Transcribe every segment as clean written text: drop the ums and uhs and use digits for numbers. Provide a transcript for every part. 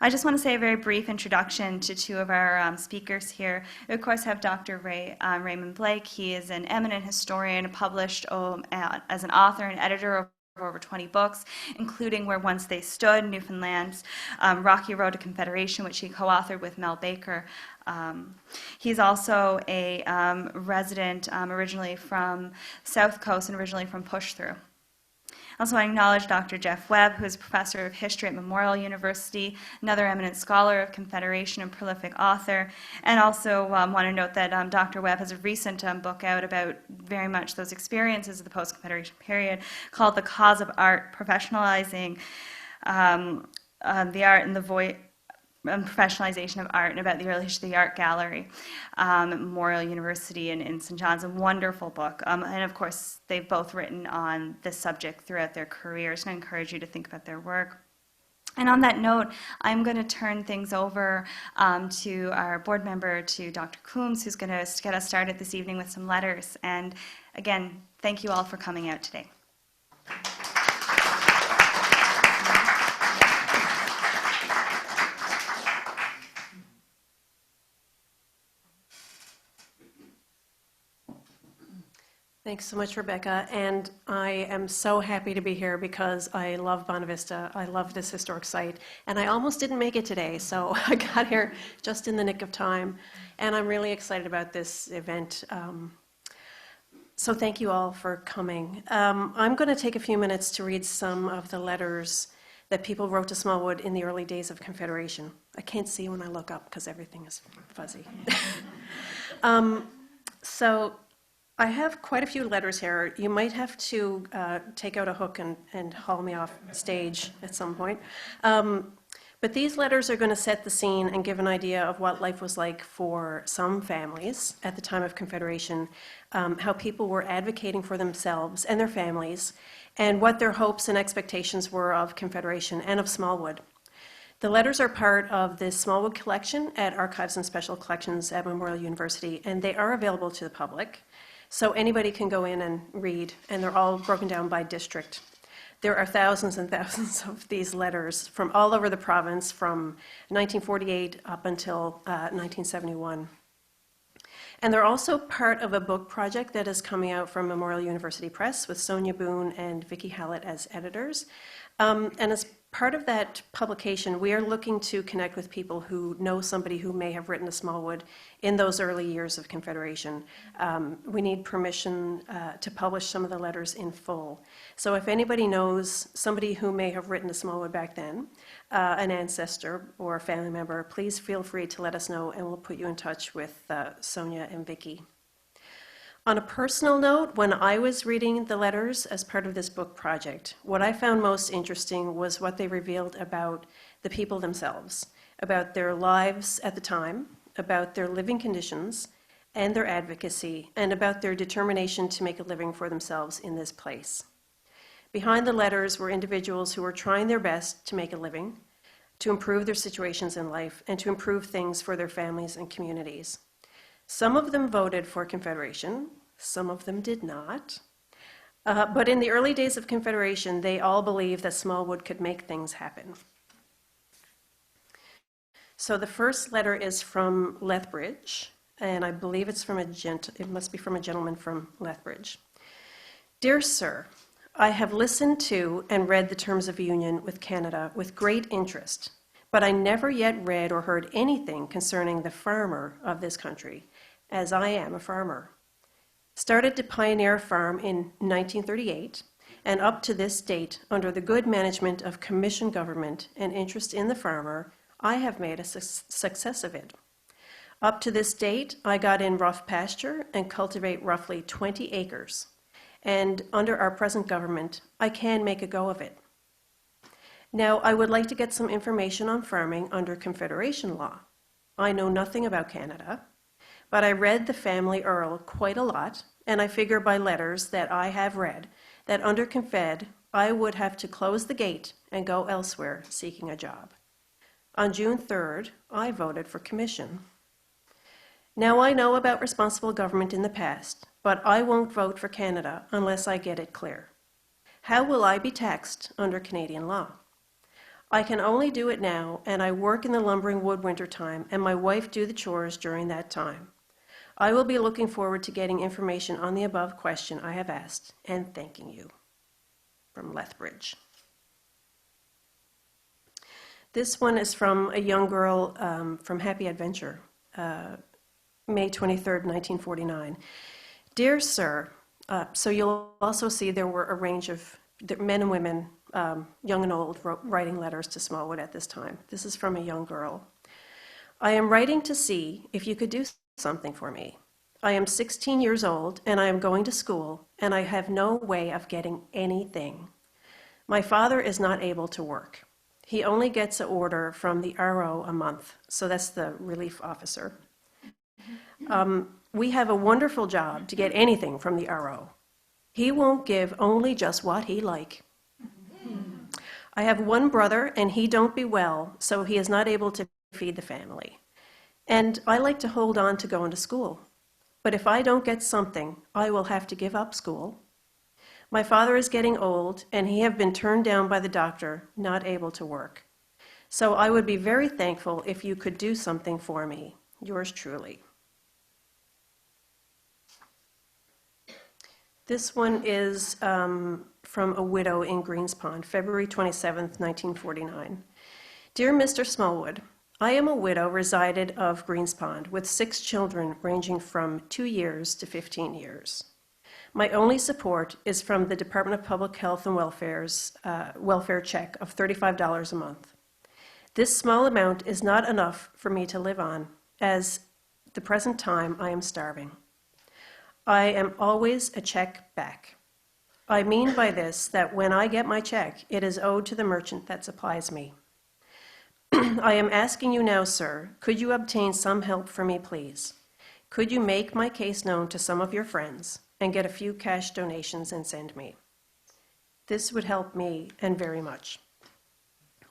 I just want to say a very brief introduction to two of our speakers here. We, of course, have Dr. Raymond Blake. He is an eminent historian, published as an author and editor of over 20 books, including Where Once They Stood, Newfoundland's Rocky Road to Confederation, which he co-authored with Mel Baker. He's also a resident originally from South Coast and originally from Push-Through. I also want to acknowledge Dr. Jeff Webb, who is a professor of history at Memorial University, another eminent scholar of Confederation and prolific author, and also want to note that Dr. Webb has a recent book out about very much those experiences of the post-Confederation period called The Cause of Art, Professionalizing the Art and the Voice professionalization of art, and about the early history of the art gallery at Memorial University in St. John's. A wonderful book. And of course, they've both written on this subject throughout their careers, and I encourage you to think about their work. And on that note, I'm going to turn things over to our board member, to Dr. Coombs, who's going to get us started this evening with some letters. And again, thank you all for coming out today. Thanks so much, Rebecca, and I am so happy to be here because I love Bonavista. I love this historic site, and I almost didn't make it today, so I got here just in the nick of time, and I'm really excited about this event. So thank you all for coming. I'm going to take a few minutes to read some of the letters that people wrote to Smallwood in the early days of Confederation. I can't see when I look up because everything is fuzzy. So I have quite a few letters here. You might have to take out a hook and haul me off stage at some point. But these letters are going to set the scene and give an idea of what life was like for some families at the time of Confederation, how people were advocating for themselves and their families, and what their hopes and expectations were of Confederation and of Smallwood. The letters are part of the Smallwood collection at Archives and Special Collections at Memorial University, and they are available to the public. So anybody can go in and read, and they're all broken down by district. There are thousands and thousands of these letters from all over the province from 1948 up until 1971. And they're also part of a book project that is coming out from Memorial University Press with Sonia Boone and Vicki Hallett as editors. And as part of that publication, we are looking to connect with people who know somebody who may have written to Smallwood in those early years of Confederation. We need permission to publish some of the letters in full. So if anybody knows somebody who may have written to Smallwood back then, an ancestor or a family member, please feel free to let us know, and we'll put you in touch with Sonia and Vicki. On a personal note, when I was reading the letters as part of this book project, what I found most interesting was what they revealed about the people themselves, about their lives at the time, about their living conditions and their advocacy, and about their determination to make a living for themselves in this place. Behind the letters were individuals who were trying their best to make a living, to improve their situations in life, and to improve things for their families and communities. Some of them voted for Confederation, some of them did not. But in the early days of Confederation, they all believed that Smallwood could make things happen. So the first letter is from Lethbridge, and I believe it's from it must be from a gentleman from Lethbridge. Dear Sir, I have listened to and read the Terms of Union with Canada with great interest, but I never yet read or heard anything concerning the farmer of this country, as I am a farmer. Started to pioneer a farm in 1938, and up to this date, under the good management of commission government and interest in the farmer, I have made a success of it. Up to this date, I got in rough pasture and cultivate roughly 20 acres, and under our present government, I can make a go of it. Now, I would like to get some information on farming under Confederation law. I know nothing about Canada, but I read the Family Earl quite a lot, and I figure by letters that I have read that under Confed, I would have to close the gate and go elsewhere seeking a job. On June 3rd, I voted for commission. Now I know about responsible government in the past, but I won't vote for Canada unless I get it clear. How will I be taxed under Canadian law? I can only do it now, and I work in the lumbering wood winter time, and my wife do the chores during that time. I will be looking forward to getting information on the above question I have asked, and thanking you. From Lethbridge. This one is from a young girl from Happy Adventure, May 23rd, 1949. Dear Sir, so you'll also see there were a range of men and women, young and old, writing letters to Smallwood at this time. This is from a young girl. I am writing to see if you could do something for me. I am 16 years old and I am going to school and I have no way of getting anything. My father is not able to work. He only gets an order from the RO a month, so that's the relief officer. We have a wonderful job to get anything from the RO. He won't give only just what he like. I have one brother and he don't be well, so he is not able to feed the family. And I like to hold on to going to school. But if I don't get something, I will have to give up school. My father is getting old and he have been turned down by the doctor, not able to work. So I would be very thankful if you could do something for me. Yours truly. This one is from a widow in Greenspond, February 27th, 1949. Dear Mr. Smallwood, I am a widow resided of Greenspond with 6 children ranging from 2 years to 15 years. My only support is from the Department of Public Health and Welfare's welfare check of $35 a month. This small amount is not enough for me to live on, as the present time I am starving. I am always a check back. I mean by this that when I get my check, it is owed to the merchant that supplies me. I am asking you now, sir, could you obtain some help for me, please? Could you make my case known to some of your friends and get a few cash donations and send me? This would help me and very much.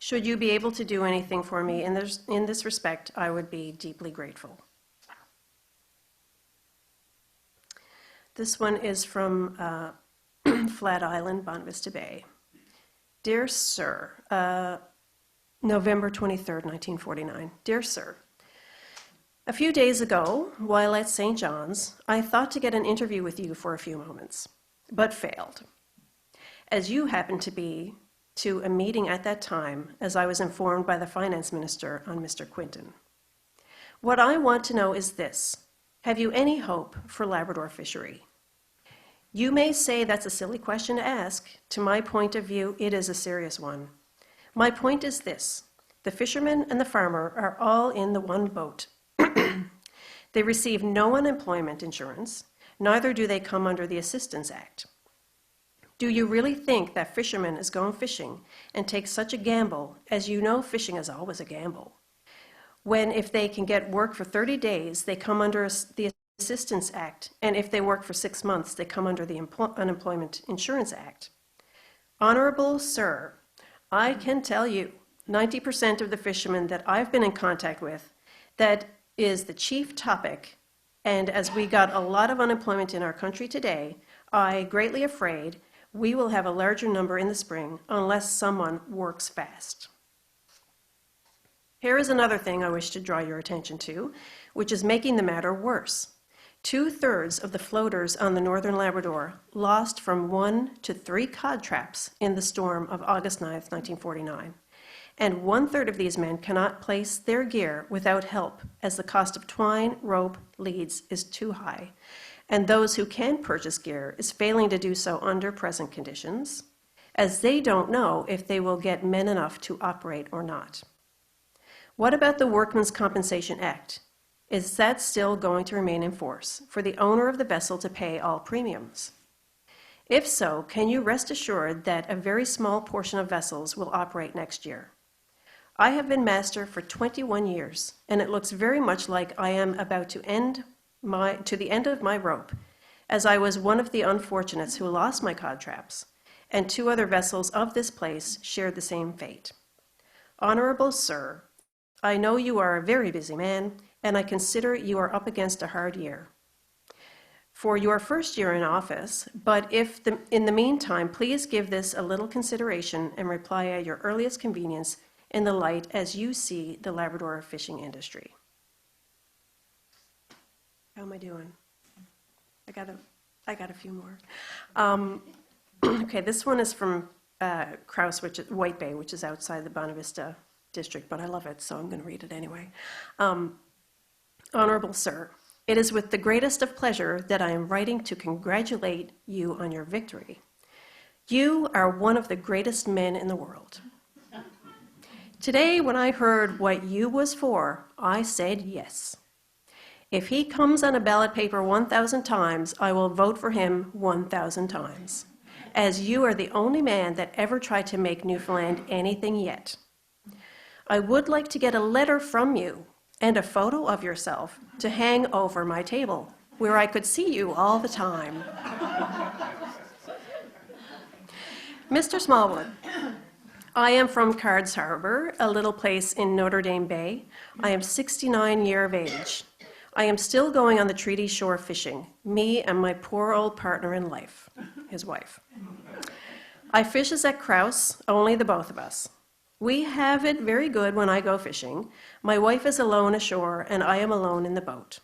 Should you be able to do anything for me in this respect, I would be deeply grateful. This one is from Flat Island, Bonavista Bay. Dear Sir, November 23rd, 1949. Dear Sir, a few days ago, while at St. John's, I thought to get an interview with you for a few moments, but failed, as you happened to be to a meeting at that time, as I was informed by the finance minister on Mr. Quinton. What I want to know is this. Have you any hope for Labrador fishery? You may say that's a silly question to ask. To my point of view, it is a serious one. My point is this. The fisherman and the farmer are all in the one boat. They receive no unemployment insurance, neither do they come under the Assistance Act. Do you really think that fisherman is going fishing and take such a gamble, as you know fishing is always a gamble, when if they can get work for 30 days, they come under the Assistance Act, and if they work for 6 months, they come under the Unemployment Insurance Act? Honorable Sir, I can tell you, 90% of the fishermen that I've been in contact with, that is the chief topic, and as we got a lot of unemployment in our country today, I greatly afraid we will have a larger number in the spring unless someone works fast. Here is another thing I wish to draw your attention to, which is making the matter worse. 2/3 of the floaters on the Northern Labrador lost from 1 to 3 cod traps in the storm of August 9th, 1949. And 1/3 of these men cannot place their gear without help, as the cost of twine, rope, leads is too high. And those who can purchase gear is failing to do so under present conditions, as they don't know if they will get men enough to operate or not. What about the Workmen's Compensation Act? Is that still going to remain in force for the owner of the vessel to pay all premiums? If so, can you rest assured that a very small portion of vessels will operate next year? I have been master for 21 years, and it looks very much like I am about to the end of my rope, as I was one of the unfortunates who lost my cod traps, and 2 other vessels of this place shared the same fate. Honorable Sir, I know you are a very busy man, and I consider you are up against a hard year for your first year in office, but in the meantime, please give this a little consideration and reply at your earliest convenience in the light as you see the Labrador fishing industry. How am I doing? I got a few more. Okay, this one is from Crouse, which is White Bay, which is outside the Bonavista district, but I love it, so I'm going to read it anyway. Honorable Sir, it is with the greatest of pleasure that I am writing to congratulate you on your victory. You are one of the greatest men in the world. Today, when I heard what you was for, I said yes. If he comes on a ballot paper 1,000 times, I will vote for him 1,000 times, as you are the only man that ever tried to make Newfoundland anything yet. I would like to get a letter from you and a photo of yourself to hang over my table, where I could see you all the time. Mr. Smallwood, I am from Cards Harbor, a little place in Notre Dame Bay. I am 69 years of age. I am still going on the treaty shore fishing, me and my poor old partner in life, his wife. I fishes at Crouse, only the both of us. We have it very good when I go fishing. My wife is alone ashore, and I am alone in the boat.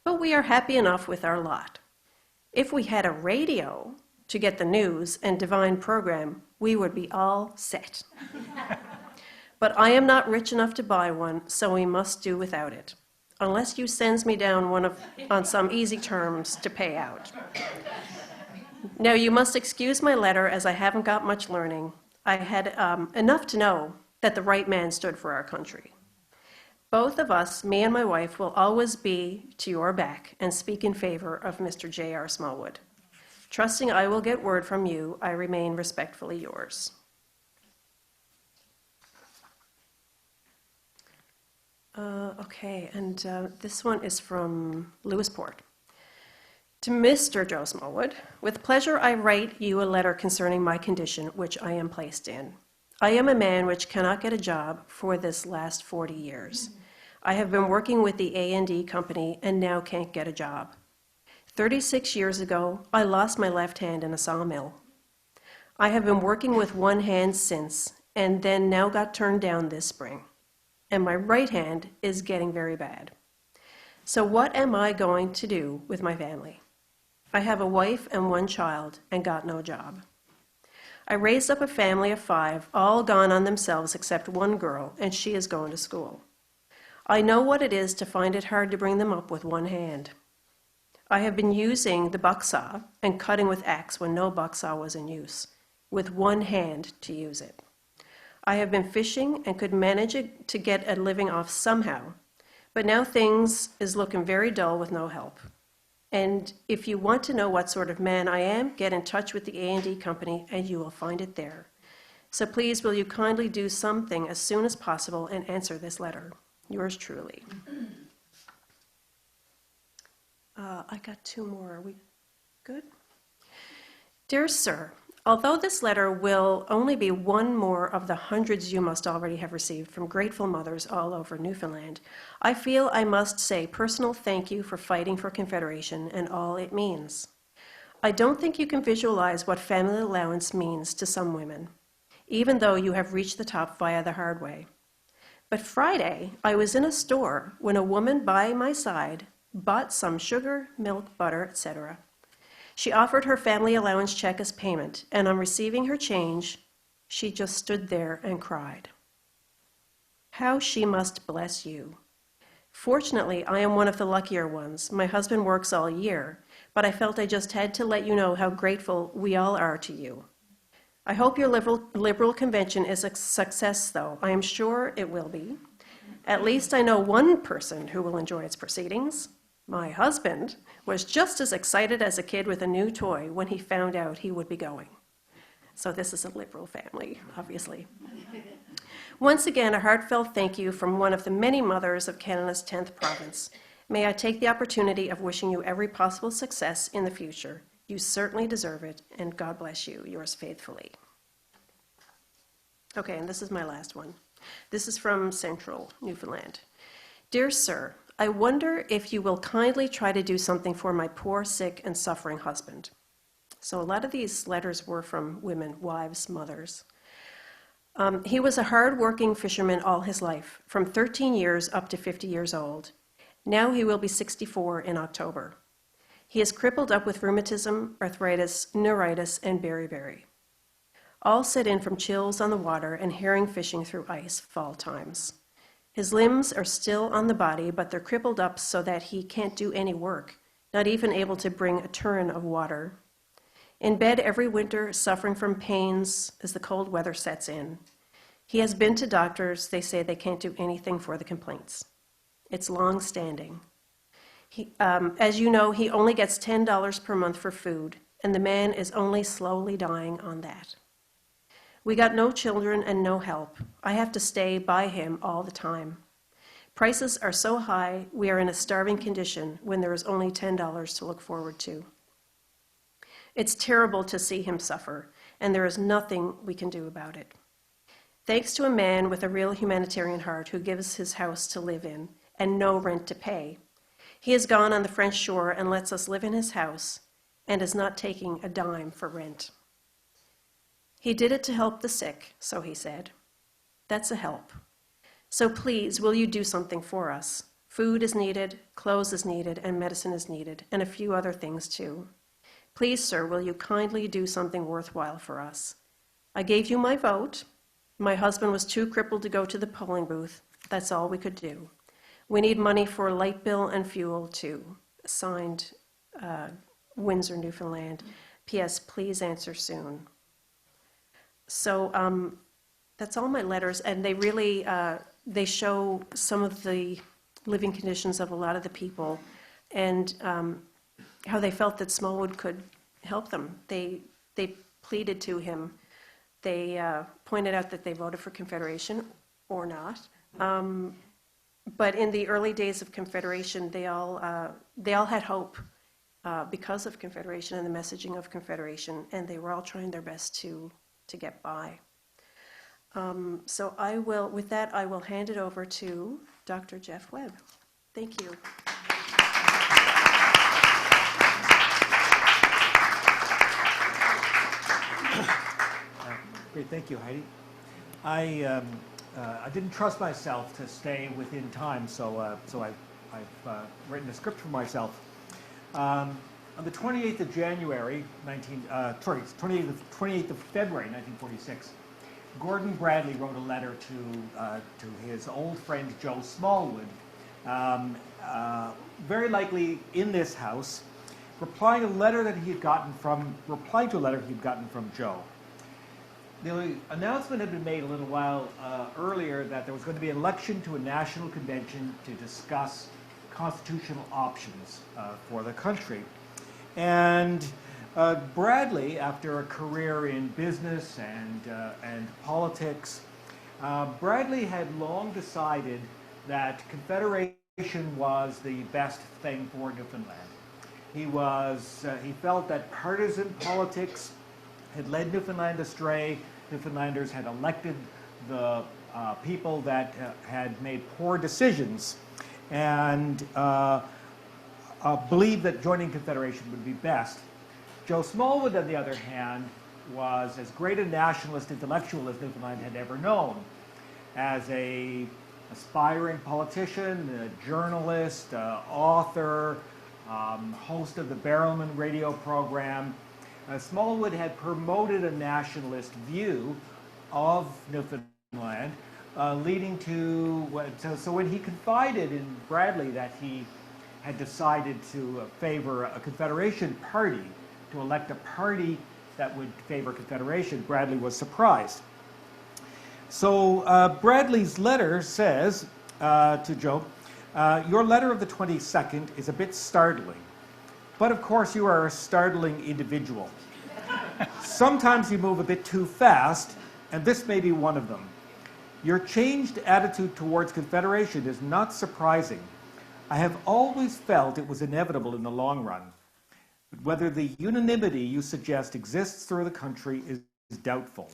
But we are happy enough with our lot. If we had a radio to get the news and divine program, we would be all set. But I am not rich enough to buy one, so we must do without it, unless you sends me down on some easy terms to pay out. Now, you must excuse my letter, as I haven't got much learning. I had enough to know that the right man stood for our country. Both of us, me and my wife, will always be to your back and speak in favor of Mr. J.R. Smallwood. Trusting I will get word from you, I remain respectfully yours. Okay, and this one is from Lewisport. To Mr. Joe Smallwood, with pleasure I write you a letter concerning my condition, which I am placed in. I am a man which cannot get a job for this last 40 years. I have been working with the A&D company and now can't get a job. 36 years ago, I lost my left hand in a sawmill. I have been working with one hand since, and then now got turned down this spring. And my right hand is getting very bad. So what am I going to do with my family? I have a wife and one child and got no job. I raised up a family of 5, all gone on themselves except one girl, and she is going to school. I know what it is to find it hard to bring them up with one hand. I have been using the buck saw and cutting with axe when no buck saw was in use, with one hand to use it. I have been fishing and could manage it to get a living off somehow, but now things is looking very dull with no help. And if you want to know what sort of man I am, get in touch with the A&D company and you will find it there. So please, will you kindly do something as soon as possible and answer this letter? Yours truly. I got 2 more. Are we good? Dear Sir, although this letter will only be one more of the hundreds you must already have received from grateful mothers all over Newfoundland, I feel I must say personal thank you for fighting for Confederation and all it means. I don't think you can visualize what family allowance means to some women, even though you have reached the top via the hard way. But Friday, I was in a store when a woman by my side bought some sugar, milk, butter, etc. She offered her family allowance check as payment, and on receiving her change, she just stood there and cried. How she must bless you. Fortunately, I am one of the luckier ones. My husband works all year, but I felt I just had to let you know how grateful we all are to you. I hope your liberal convention is a success, though. I am sure it will be. At least I know one person who will enjoy its proceedings. My husband was just as excited as a kid with a new toy when he found out he would be going. So this is a liberal family, obviously. Once again, a heartfelt thank you from one of the many mothers of Canada's 10th province. May I take the opportunity of wishing you every possible success in the future. You certainly deserve it, and God bless you. Yours faithfully. Okay, and this is my last one. This is from Central Newfoundland. Dear Sir, I wonder if you will kindly try to do something for my poor, sick, and suffering husband. So a lot of these letters were from women, wives, mothers. He was a hard-working fisherman all his life, from 13 years up to 50 years old. Now he will be 64 in October. He is crippled up with rheumatism, arthritis, neuritis, and beriberi. All set in from chills on the water and herring fishing through ice fall times. His limbs are still on the body, but they're crippled up so that he can't do any work, not even able to bring a turin of water. In bed every winter, suffering from pains as the cold weather sets in. He has been to doctors. They say they can't do anything for the complaints. It's long-standing. As you know, he only gets $10 per month for food, and the man is only slowly dying on that. We got no children and no help. I have to stay by him all the time. Prices are so high, we are in a starving condition when there is only $10 to look forward to. It's terrible to see him suffer, and there is nothing we can do about it. Thanks to a man with a real humanitarian heart who gives his house to live in and no rent to pay, he has gone on the French shore and lets us live in his house and is not taking a dime for rent. He did it to help the sick, so he said. That's a help. So please, will you do something for us? Food is needed, clothes is needed, and medicine is needed, and a few other things too. Please, sir, will you kindly do something worthwhile for us? I gave you my vote. My husband was too crippled to go to the polling booth. That's all we could do. We need money for light bill and fuel too. Signed, Windsor, Newfoundland. P.S. Please answer soon. So that's all my letters, and they really, they show some of the living conditions of a lot of the people and how they felt that Smallwood could help them. They pleaded to him. They pointed out that they voted for Confederation or not. But in the early days of Confederation, they all had hope because of Confederation and the messaging of Confederation, and they were all trying their best to get by. So I will, with that, I will hand it over to Dr. Jeff Webb. Thank you. Great, thank you, Heidi. I didn't trust myself to stay within time, so I've written a script for myself. On the 28th of January, 28th of February, 1946, Gordon Bradley wrote a letter to his old friend Joe Smallwood, very likely in this house, replying to a letter he had gotten from Joe. The announcement had been made a little while earlier that there was going to be an election to a national convention to discuss constitutional options for the country. And Bradley, after a career in business and politics, Bradley had long decided that Confederation was the best thing for Newfoundland. He felt that partisan politics had led Newfoundland astray. Newfoundlanders had elected the people that had made poor decisions, and believed that joining Confederation would be best. Joe Smallwood, on the other hand, was as great a nationalist intellectual as Newfoundland had ever known. As an aspiring politician, a journalist, author, host of the Barrelman radio program, Smallwood had promoted a nationalist view of Newfoundland, leading to, so when he confided in Bradley that he had decided to favor a Confederation party, to elect a party that would favor Confederation, Bradley was surprised. So Bradley's letter says to Joe, your letter of the 22nd is a bit startling, but of course you are a startling individual. Sometimes you move a bit too fast, and this may be one of them. Your changed attitude towards Confederation is not surprising. I have always felt it was inevitable in the long run. But whether the unanimity you suggest exists through the country is doubtful.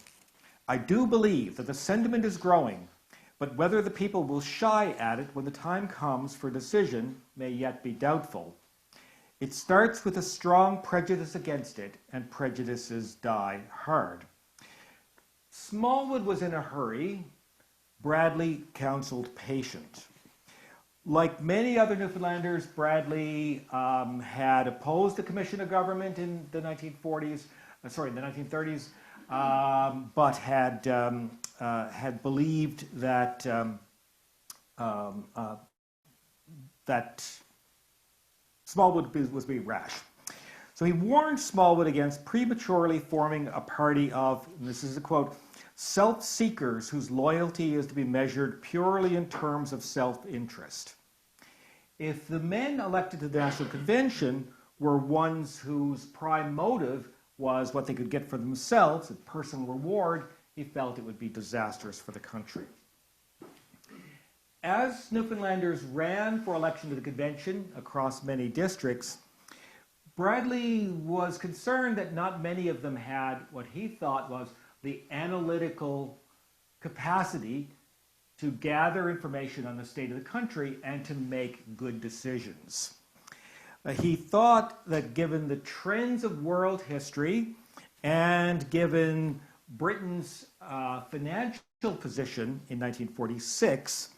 I do believe that the sentiment is growing, but whether the people will shy at it when the time comes for decision may yet be doubtful. It starts with a strong prejudice against it, and prejudices die hard. Smallwood was in a hurry. Bradley counseled patient. Like many other Newfoundlanders, Bradley had opposed the commission of government in the 1930s, but had believed that that Smallwood was being rash. So he warned Smallwood against prematurely forming a party of, and this is a quote, self-seekers whose loyalty is to be measured purely in terms of self-interest. If the men elected to the National Convention were ones whose prime motive was what they could get for themselves, a personal reward, he felt it would be disastrous for the country. As Newfoundlanders ran for election to the convention across many districts, Bradley was concerned that not many of them had what he thought was the analytical capacity to gather information on the state of the country and to make good decisions. He thought that given the trends of world history and given Britain's financial position in 1946,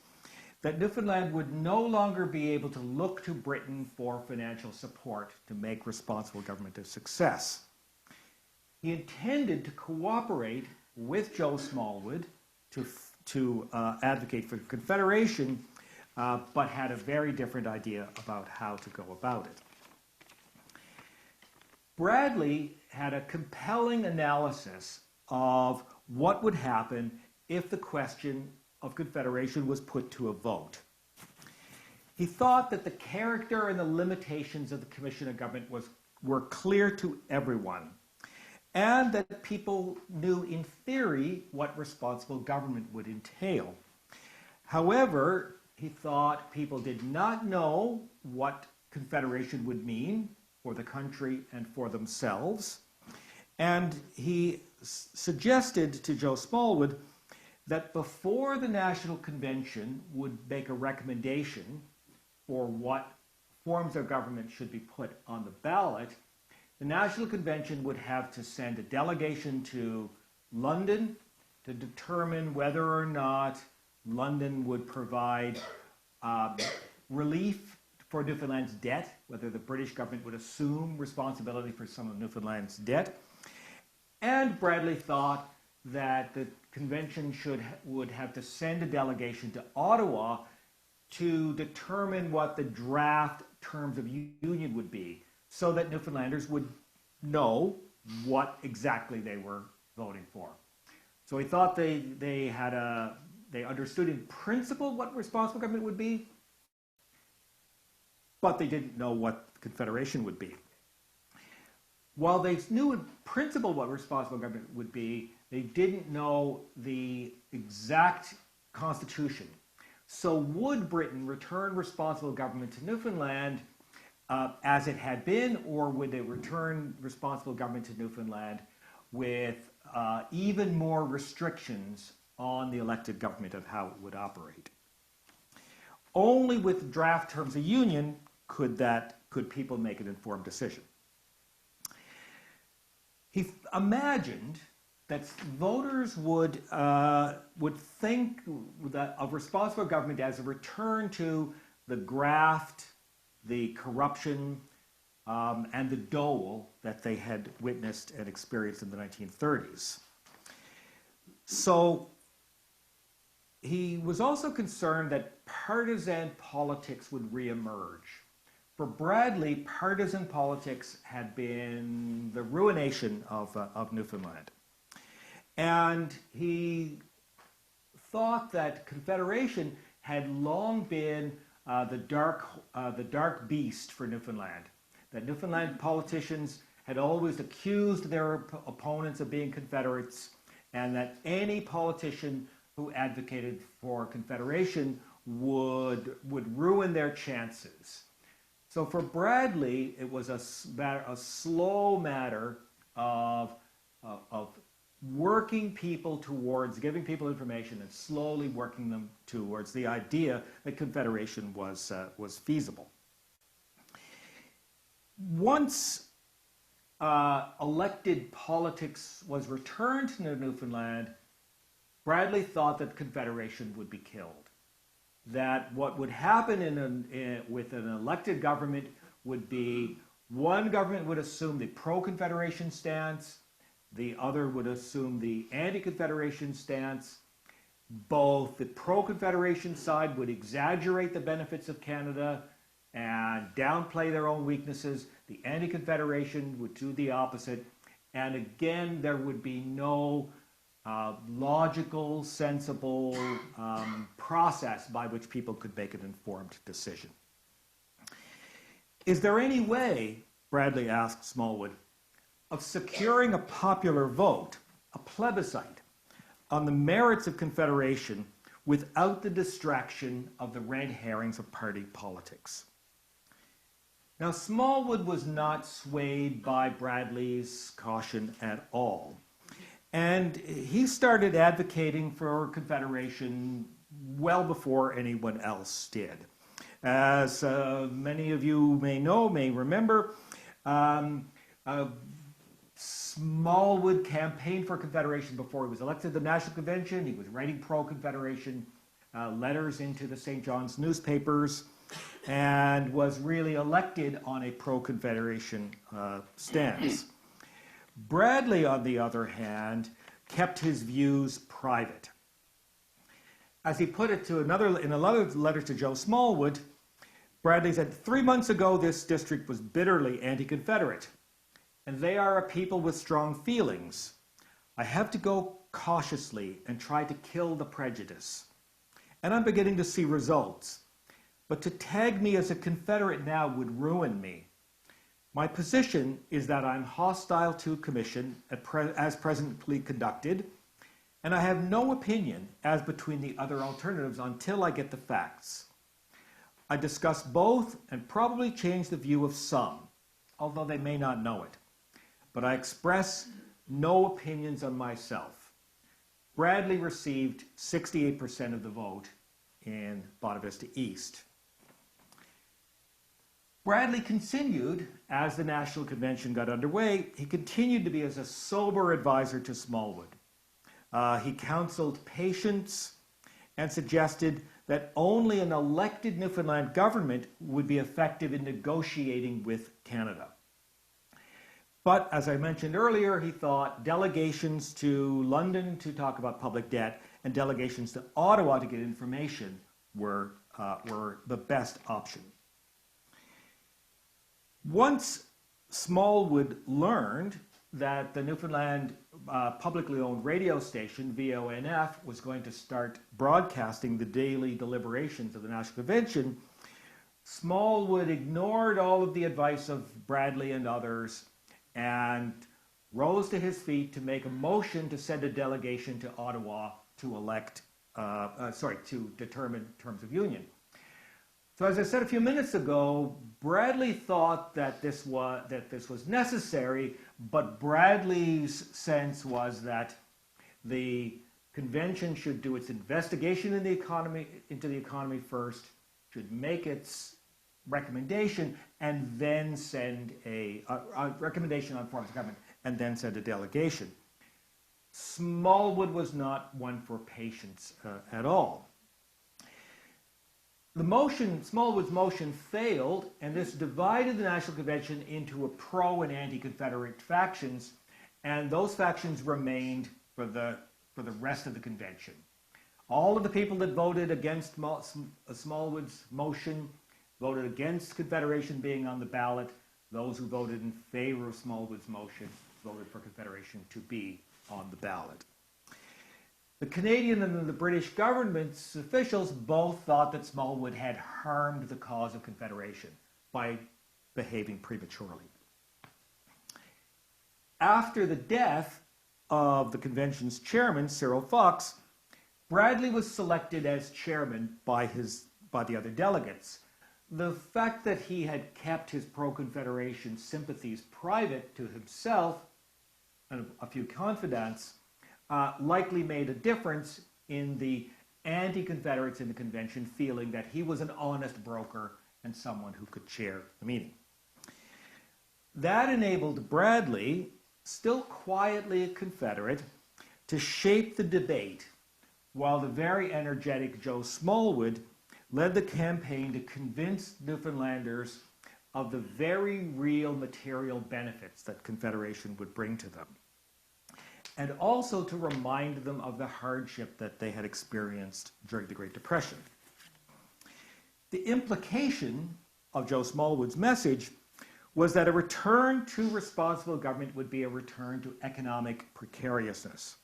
that Newfoundland would no longer be able to look to Britain for financial support to make responsible government a success. He intended to cooperate with Joe Smallwood to advocate for Confederation, but had a very different idea about how to go about it. Bradley had a compelling analysis of what would happen if the question of Confederation was put to a vote. He thought that the character and the limitations of the Commission of Government were clear to everyone, and that people knew in theory what responsible government would entail. However, he thought people did not know what Confederation would mean for the country and for themselves, and he suggested to Joe Smallwood that before the National Convention would make a recommendation for what forms of government should be put on the ballot, the National Convention would have to send a delegation to London to determine whether or not London would provide relief for Newfoundland's debt, whether the British government would assume responsibility for some of Newfoundland's debt. And Bradley thought that the convention would have to send a delegation to Ottawa to determine what the draft terms of union would be, so that Newfoundlanders would know what exactly they were voting for. So he thought they understood in principle what responsible government would be, but they didn't know what Confederation would be. While they knew in principle what responsible government would be, they didn't know the exact constitution. So would Britain return responsible government to Newfoundland as it had been, or would they return responsible government to Newfoundland with even more restrictions on the elected government of how it would operate? Only with draft terms of union could people make an informed decision. He imagined that voters would think of responsible government as a return to the graft, the corruption, and the dole that they had witnessed and experienced in the 1930s. So he was also concerned that partisan politics would reemerge. For Bradley, partisan politics had been the ruination of Newfoundland. And he thought that Confederation had long been the dark beast for Newfoundland. That Newfoundland politicians had always accused their opponents of being Confederates, and that any politician who advocated for Confederation would ruin their chances. So for Bradley, it was a slow matter of working people towards giving people information and slowly working them towards the idea that Confederation was feasible. Once elected politics was returned to Newfoundland, Bradley thought that Confederation would be killed. That what would happen with an elected government would be one government would assume the pro-Confederation stance, the other would assume the anti-Confederation stance. Both the pro-Confederation side would exaggerate the benefits of Canada and downplay their own weaknesses. The anti-Confederation would do the opposite. And again, there would be no logical, sensible process by which people could make an informed decision. Is there any way, Bradley asked Smallwood, of securing a popular vote, a plebiscite, on the merits of Confederation without the distraction of the red herrings of party politics? Now, Smallwood was not swayed by Bradley's caution at all. And he started advocating for Confederation well before anyone else did. As many of you may remember, Smallwood campaigned for Confederation before he was elected to the National Convention. He was writing pro-Confederation letters into the St. John's newspapers and was really elected on a pro-Confederation stance. Bradley, on the other hand, kept his views private. As he put it in another letter to Joe Smallwood, Bradley said, 3 months ago this district was bitterly anti-Confederate, and they are a people with strong feelings. I have to go cautiously and try to kill the prejudice. And I'm beginning to see results. But to tag me as a Confederate now would ruin me. My position is that I'm hostile to commission as presently conducted, and I have no opinion as between the other alternatives until I get the facts. I discuss both and probably change the view of some, although they may not know it. But I express no opinions on myself. Bradley received 68% of the vote in Bonavista East. Bradley continued, as the National Convention got underway, he continued to be as a sober advisor to Smallwood. He counseled patience and suggested that only an elected Newfoundland government would be effective in negotiating with Canada. But, as I mentioned earlier, he thought delegations to London to talk about public debt and delegations to Ottawa to get information were the best option. Once Smallwood learned that the Newfoundland publicly owned radio station, VONF, was going to start broadcasting the daily deliberations of the National Convention, Smallwood ignored all of the advice of Bradley and others and rose to his feet to make a motion to send a delegation to Ottawa to to determine terms of union. So as I said a few minutes ago, Bradley thought that this was necessary, but Bradley's sense was that the convention should do its investigation into the economy first, should make its recommendation, and then send a recommendation on forms of government, and then send a delegation. Smallwood was not one for patience at all. Smallwood's motion failed, and this divided the National Convention into a pro and anti-Confederate factions, and those factions remained for the rest of the convention. All of the people that voted against Smallwood's motion voted against Confederation being on the ballot. Those who voted in favor of Smallwood's motion voted for Confederation to be on the ballot. The Canadian and the British government's officials both thought that Smallwood had harmed the cause of Confederation by behaving prematurely. After the death of the convention's chairman, Cyril Fox, Bradley was selected as chairman by the other delegates. The fact that he had kept his pro-Confederation sympathies private to himself and a few confidants likely made a difference in the anti-Confederates in the convention feeling that he was an honest broker and someone who could chair the meeting. That enabled Bradley, still quietly a Confederate, to shape the debate while the very energetic Joe Smallwood led the campaign to convince Newfoundlanders of the very real material benefits that Confederation would bring to them, and also to remind them of the hardship that they had experienced during the Great Depression. The implication of Joe Smallwood's message was that a return to responsible government would be a return to economic precariousness.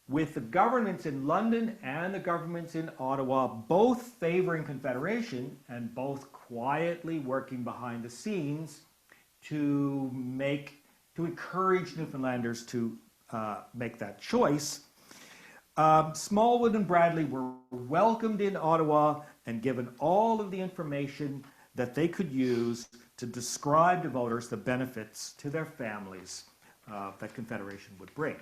With the governments in London and the governments in Ottawa both favoring Confederation and both quietly working behind the scenes to encourage Newfoundlanders to make that choice, Smallwood and Bradley were welcomed in Ottawa and given all of the information that they could use to describe to voters the benefits to their families that Confederation would bring.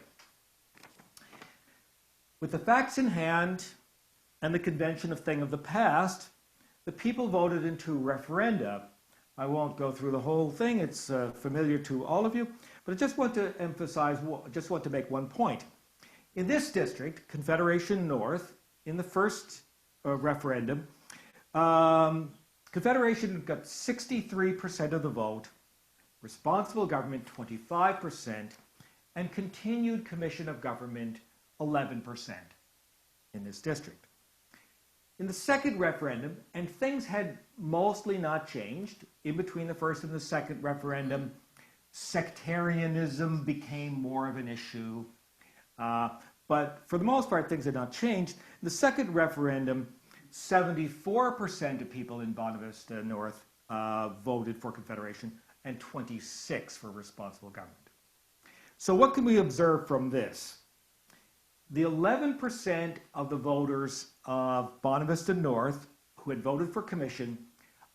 With the facts in hand and the convention of thing of the past, the people voted in 2 referenda. I won't go through the whole thing, it's familiar to all of you, but I just want to emphasize, just want to make one point. In this district, Confederation North, in the first referendum, Confederation got 63% of the vote, responsible government 25%, and continued commission of government 11% in this district. In the second referendum, and things had mostly not changed, in between the first and the second referendum, sectarianism became more of an issue. But for the most part, things had not changed. In the second referendum, 74% of people in Bonavista North voted for Confederation and 26% for responsible government. So what can we observe from this? The 11% of the voters of Bonavista North who had voted for commission,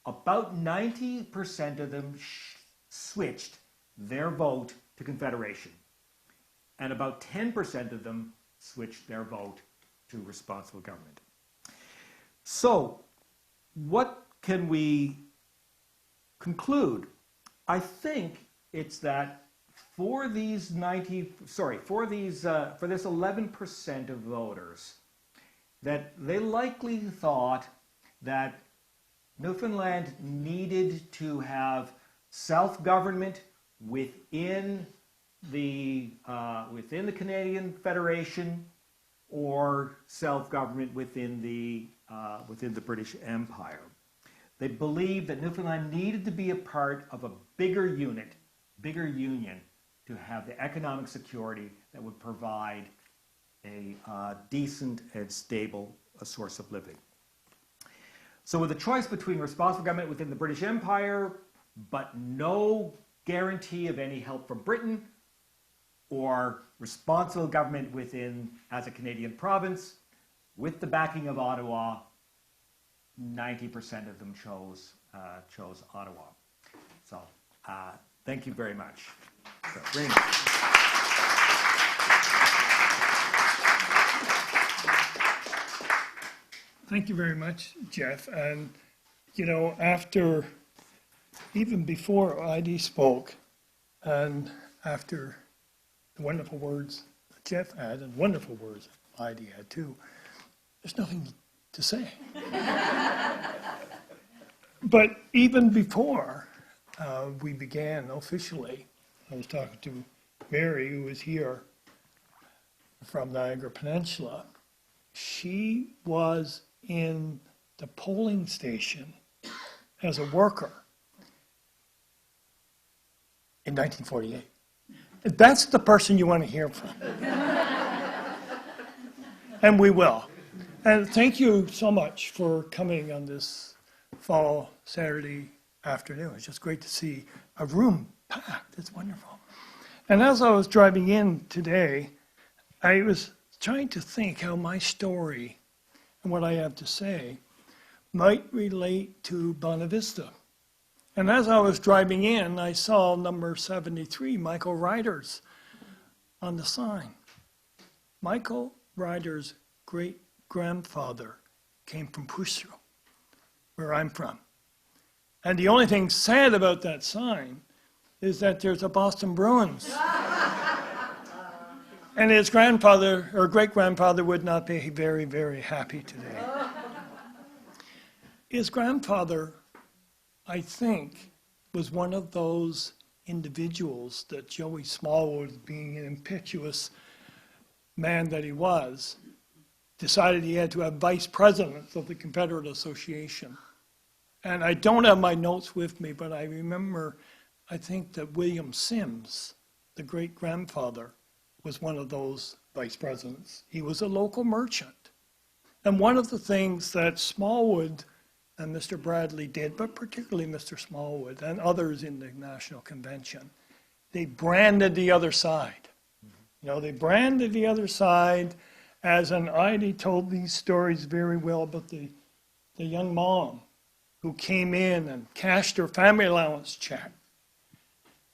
about 90% of them switched their vote to Confederation. And about 10% of them switched their vote to responsible government. So, what can we conclude? I think it's that for this 11% of voters, that they likely thought that Newfoundland needed to have self-government within the Canadian Federation or self-government within the British Empire. They believed that Newfoundland needed to be a part of a bigger unit, bigger union, to have the economic security that would provide a decent and stable source of living. So with a choice between responsible government within the British Empire, but no guarantee of any help from Britain, or responsible government within as a Canadian province, with the backing of Ottawa, 90% of them chose Ottawa. So thank you very much. So, Raymond. Thank you very much, Jeff. And, you know, even before ID spoke, and after the wonderful words that Jeff had, and wonderful words that ID had too, there's nothing to say. But even before we began officially, I was talking to Mary, who was here from Niagara Peninsula. She was in the polling station as a worker in 1948. That's the person you want to hear from. And we will. And thank you so much for coming on this fall Saturday afternoon. It's just great to see a room packed. It's wonderful. And as I was driving in today, I was trying to think how my story and what I have to say might relate to Bonavista. And as I was driving in, I saw number 73, Michael Ryder's, on the sign. Michael Ryder's great-grandfather came from Pushro, where I'm from. And the only thing sad about that sign is that there's a Boston Bruins. And his grandfather, or great-grandfather, would not be very, very happy today. His grandfather, I think, was one of those individuals that Joey Smallwood, being an impetuous man that he was, decided he had to have vice presidents of the Confederate Association. And I don't have my notes with me, but I remember, I think that William Sims, the great-grandfather, was one of those vice presidents. He was a local merchant. And one of the things that Smallwood and Mr. Bradley did, but particularly Mr. Smallwood and others in the National Convention, they branded the other side. You know, they branded the other side as, and Heidi told these stories very well about the young mom who came in and cashed her family allowance check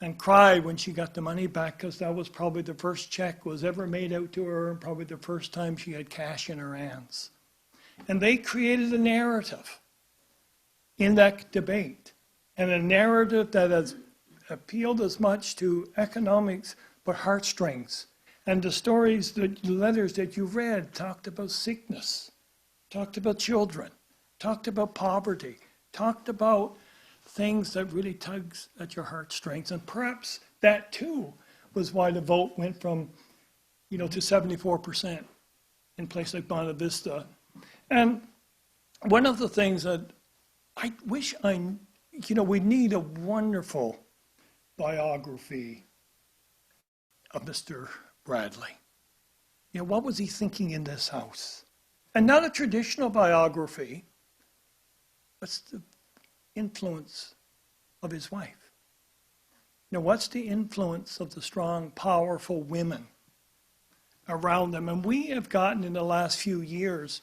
and cried when she got the money back, because that was probably the first check was ever made out to her, and probably the first time she had cash in her hands. And they created a narrative in that debate, and a narrative that has appealed as much to economics but heartstrings. And the stories, the letters that you read talked about sickness, talked about children, talked about poverty, talked about things that really tugs at your heartstrings. And perhaps that too was why the vote went from, to 74% in places like Bonavista Vista. And one of the things that I wish we need a wonderful biography of Mr. Bradley. What was he thinking in this house? And not a traditional biography, but the influence of his wife. What's the influence of the strong, powerful women around them? And we have gotten in the last few years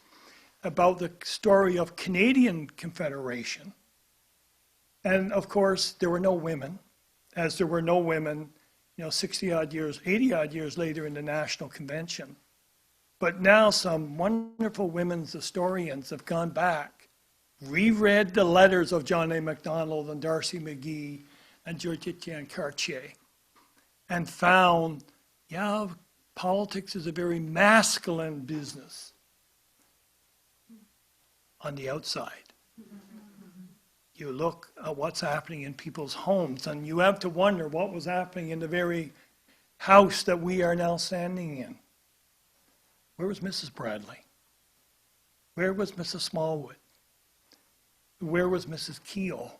about the story of Canadian Confederation. And of course, there were no women, as there were no women 60-odd years, 80-odd years later in the National Convention. But now some wonderful women's historians have gone back, reread the letters of John A. Macdonald and Darcy McGee and Georgette Cartier, and found, politics is a very masculine business on the outside. You look at what's happening in people's homes, and you have to wonder what was happening in the very house that we are now standing in. Where was Mrs. Bradley? Where was Mrs. Smallwood? Where was Mrs. Keel?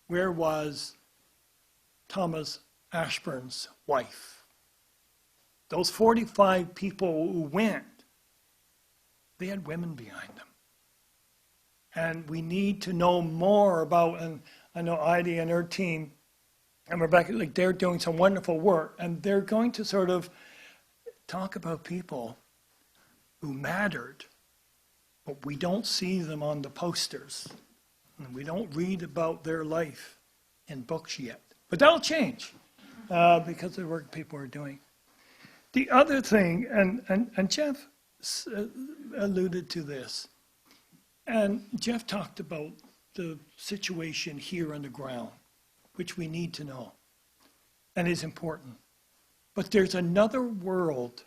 Where was Thomas Ashburn's wife? Those 45 people who went, they had women behind them. And we need to know more about, and I know Heidi and her team and Rebecca, they're doing some wonderful work, and they're going to sort of talk about people who mattered, but we don't see them on the posters, and we don't read about their life in books yet. But that'll change because of the work people are doing. The other thing, and Jeff alluded to this, and Jeff talked about the situation here on the ground, which we need to know and is important. But there's another world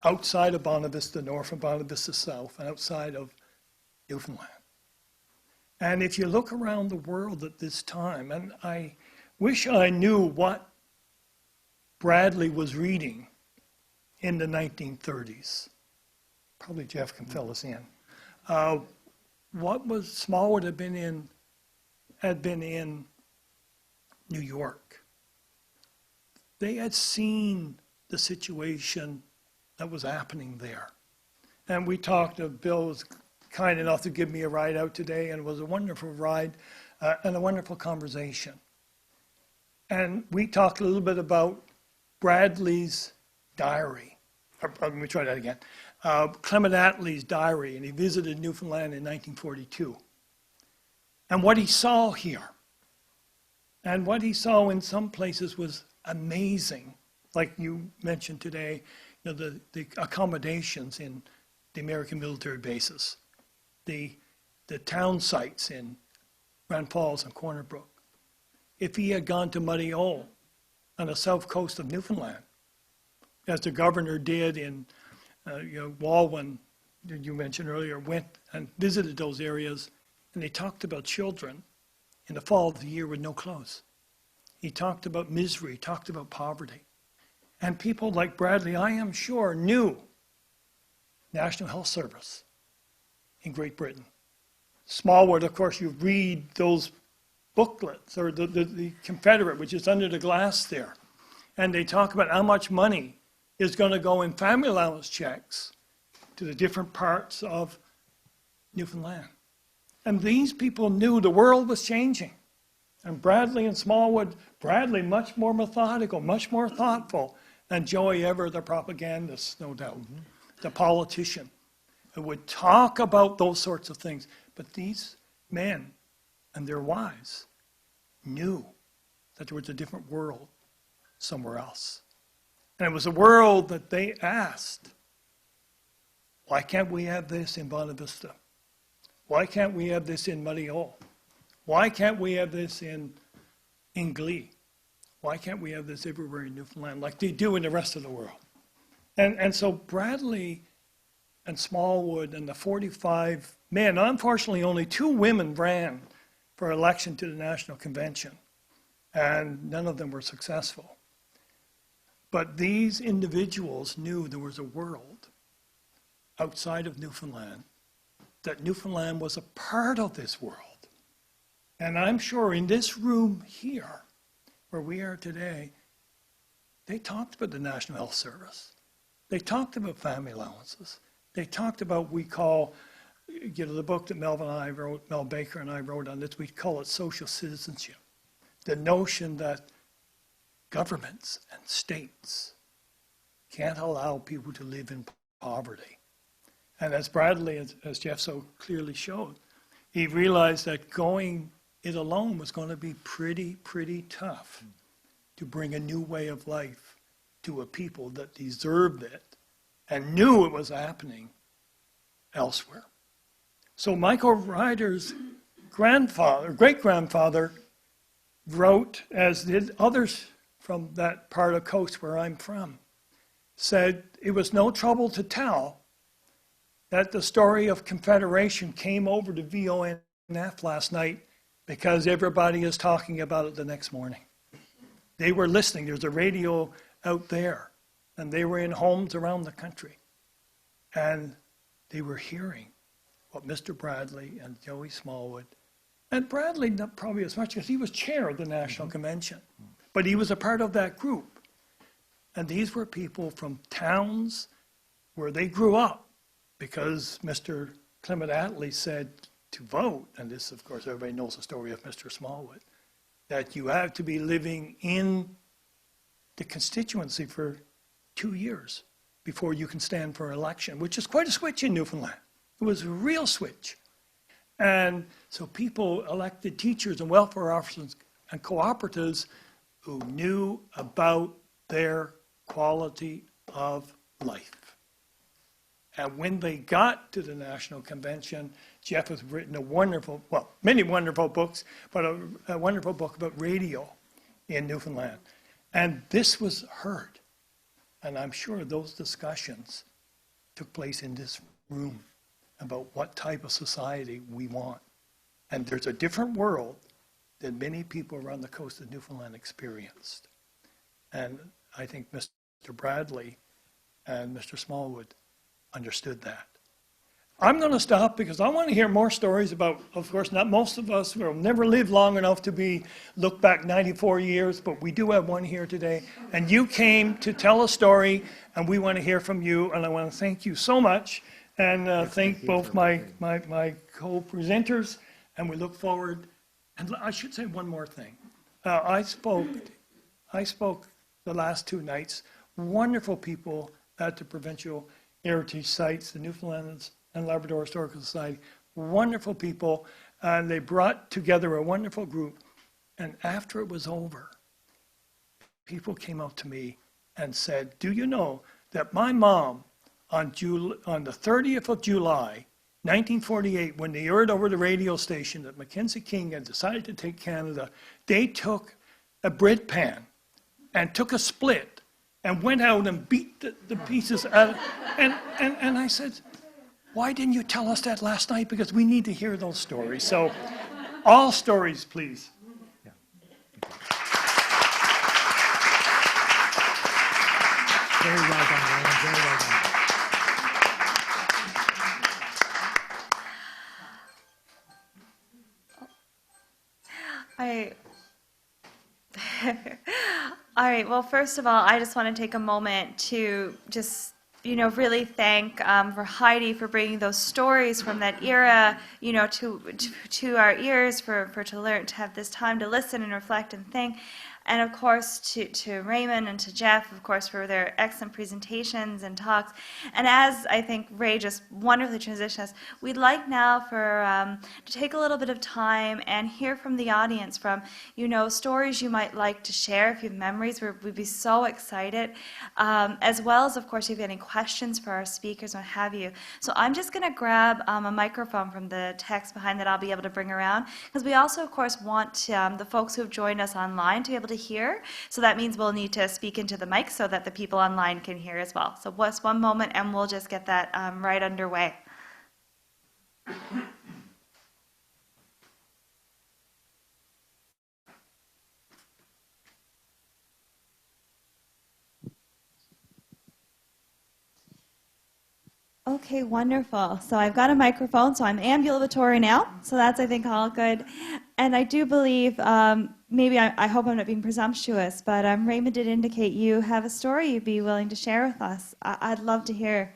outside of Bonavista North and Bonavista South and outside of Newfoundland. And if you look around the world at this time, and I wish I knew what Bradley was reading in the 1930s. Probably Jeff can fill us in. What was Smallwood had been in New York. They had seen the situation that was happening there. And we talked, Bill was kind enough to give me a ride out today, and it was a wonderful ride and a wonderful conversation. And we talked a little bit about Bradley's diary. Let me try that again. Clement Attlee's diary, and he visited Newfoundland in 1942. And what he saw here, and what he saw in some places was amazing. Like you mentioned today, the accommodations in the American military bases, the town sites in Grand Falls and Corner Brook. If he had gone to Muddy Hole on the south coast of Newfoundland, as the governor did in, Walwyn, that you mentioned earlier, went and visited those areas, and they talked about children in the fall of the year with no clothes. He talked about misery, talked about poverty. And people like Bradley, I am sure, knew National Health Service in Great Britain. Smallwood, of course, you read those booklets, or the Confederate, which is under the glass there. And they talk about how much money is going to go in family allowance checks to the different parts of Newfoundland. And these people knew the world was changing. And Bradley and Smallwood, Bradley much more methodical, much more thoughtful than Joey ever, the propagandist, no doubt, the politician, who would talk about those sorts of things. But these men and their wives knew that there was a different world somewhere else. And it was a world that they asked, why can't we have this in Bonavista? Vista? Why can't we have this in Muddy Hole? Why can't we have this in Glee? Why can't we have this everywhere in Newfoundland like they do in the rest of the world? And so Bradley and Smallwood and the 45 men, unfortunately only 2 women ran for election to the National Convention, and none of them were successful. But these individuals knew there was a world outside of Newfoundland, that Newfoundland was a part of this world. And I'm sure in this room here, where we are today, they talked about the National Health Service. They talked about family allowances. They talked about, we call, the book that Mel Baker and I wrote on this, we call it social citizenship. The notion that governments and states can't allow people to live in poverty. And as Bradley, as Jeff so clearly showed, he realized that going it alone was going to be pretty tough to bring a new way of life to a people that deserved it and knew it was happening elsewhere. So Michael Ryder's great-grandfather wrote, as did others from that part of coast where I'm from, said it was no trouble to tell that the story of Confederation came over to VONF last night because everybody is talking about it the next morning. They were listening. There's a radio out there, and they were in homes around the country. And they were hearing what Mr. Bradley and Joey Smallwood, and Bradley not probably as much because he was chair of the National Convention, but he was a part of that group. And these were people from towns where they grew up, because Mr. Clement Attlee said to vote, and this, of course, everybody knows the story of Mr. Smallwood, that you have to be living in the constituency for 2 years before you can stand for election, which is quite a switch in Newfoundland. It was a real switch. And so people elected teachers and welfare officers and cooperatives who knew about their quality of life. And when they got to the National Convention, Jeff has written many wonderful books, but a wonderful book about radio in Newfoundland. And this was heard. And I'm sure those discussions took place in this room about what type of society we want. And there's a different world that many people around the coast of Newfoundland experienced. And I think Mr. Bradley and Mr. Smallwood understood that. I'm going to stop because I want to hear more stories about, of course, not most of us will never live long enough to look back 94 years, but we do have one here today. And you came to tell a story, and we want to hear from you. And I want to thank you so much, and thank both my co-presenters. And we look forward. And I should say one more thing. I spoke the last 2 nights. Wonderful people at the provincial heritage sites, the Newfoundland and Labrador Historical Society, wonderful people, and they brought together a wonderful group. And after it was over, people came up to me and said, do you know that my mom, on the 30th of July, 1948, when they heard over the radio station that Mackenzie King had decided to take Canada, they took a bread pan and took a split and went out and beat the pieces out. And I said, why didn't you tell us that last night? Because we need to hear those stories. So all stories, please. Very well done, Raymond. Very well done. I All right. Well, first of all, I just want to take a moment to just, really thank for Heidi for bringing those stories from that era, to our ears, for to learn, to have this time to listen and reflect and think. And of course, to Raymond and to Jeff, of course, for their excellent presentations and talks. And as I think Ray just wonderfully transitioned us, we'd like now to take a little bit of time and hear from the audience, from stories you might like to share, if you have memories. We'd be so excited, as well as, of course, if you have any questions for our speakers, what have you. So I'm just going to grab a microphone from the text behind that I'll be able to bring around, because we also, of course, want the folks who have joined us online to be able to hear. So that means we'll need to speak into the mic so that the people online can hear as well. So just one moment and we'll just get that right underway. Okay, wonderful. So I've got a microphone, so I'm ambulatory now. So that's, I think, all good. And I do believe, maybe I hope I'm not being presumptuous, but Raymond did indicate you have a story you'd be willing to share with us. I'd love to hear.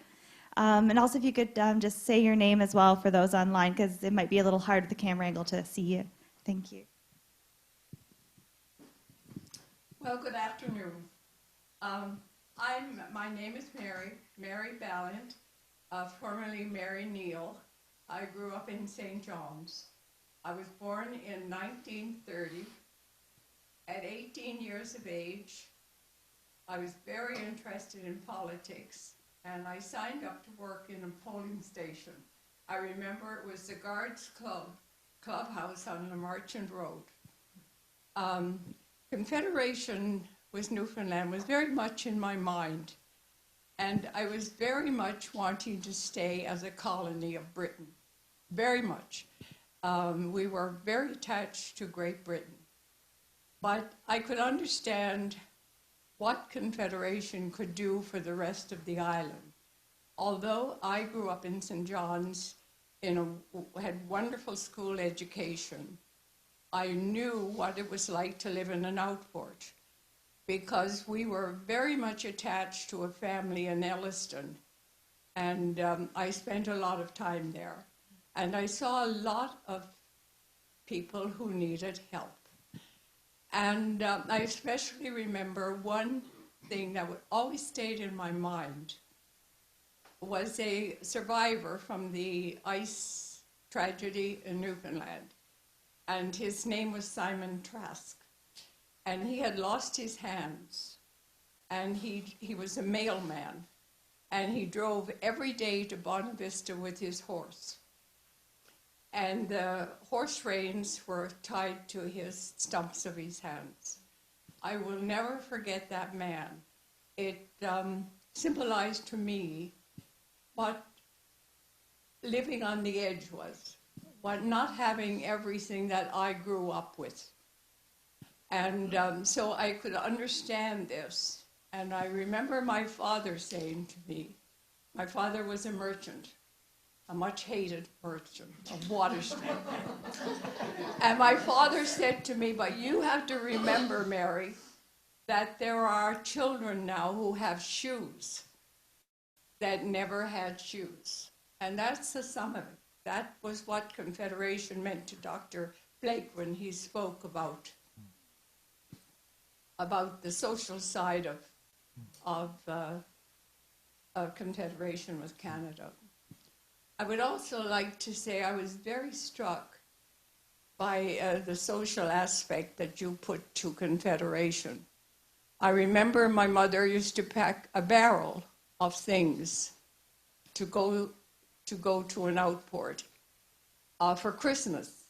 And also if you could just say your name as well for those online, because it might be a little hard with the camera angle to see you. Thank you. Well, good afternoon. My name is Mary Ballant, formerly Mary Neal. I grew up in St. John's. I was born in 1930. At 18 years of age, I was very interested in politics, and I signed up to work in a polling station. I remember it was the Guards Clubhouse on the Merchant Road. Confederation with Newfoundland was very much in my mind, and I was very much wanting to stay as a colony of Britain, very much. We were very attached to Great Britain, but I could understand what Confederation could do for the rest of the island. Although I grew up in St. John's, had wonderful school education, I knew what it was like to live in an outport, because we were very much attached to a family in Elliston, and I spent a lot of time there. And I saw a lot of people who needed help. And I especially remember one thing that always stayed in my mind was a survivor from the ice tragedy in Newfoundland. And his name was Simon Trask. And he had lost his hands. And he was a mailman. And he drove every day to Bonavista with his horse. And the horse reins were tied to his stumps of his hands. I will never forget that man. It symbolized to me what living on the edge was, what not having everything that I grew up with. And so I could understand this. And I remember my father saying to me, my father was a merchant, a much hated merchant of Water Street. And my father said to me, but you have to remember, Mary, that there are children now who have shoes that never had shoes. And that's the sum of it. That was what Confederation meant to Dr. Blake when he spoke about the social side of Confederation with Canada. I would also like to say I was very struck by the social aspect that you put to Confederation. I remember my mother used to pack a barrel of things to go to an outport. For Christmas,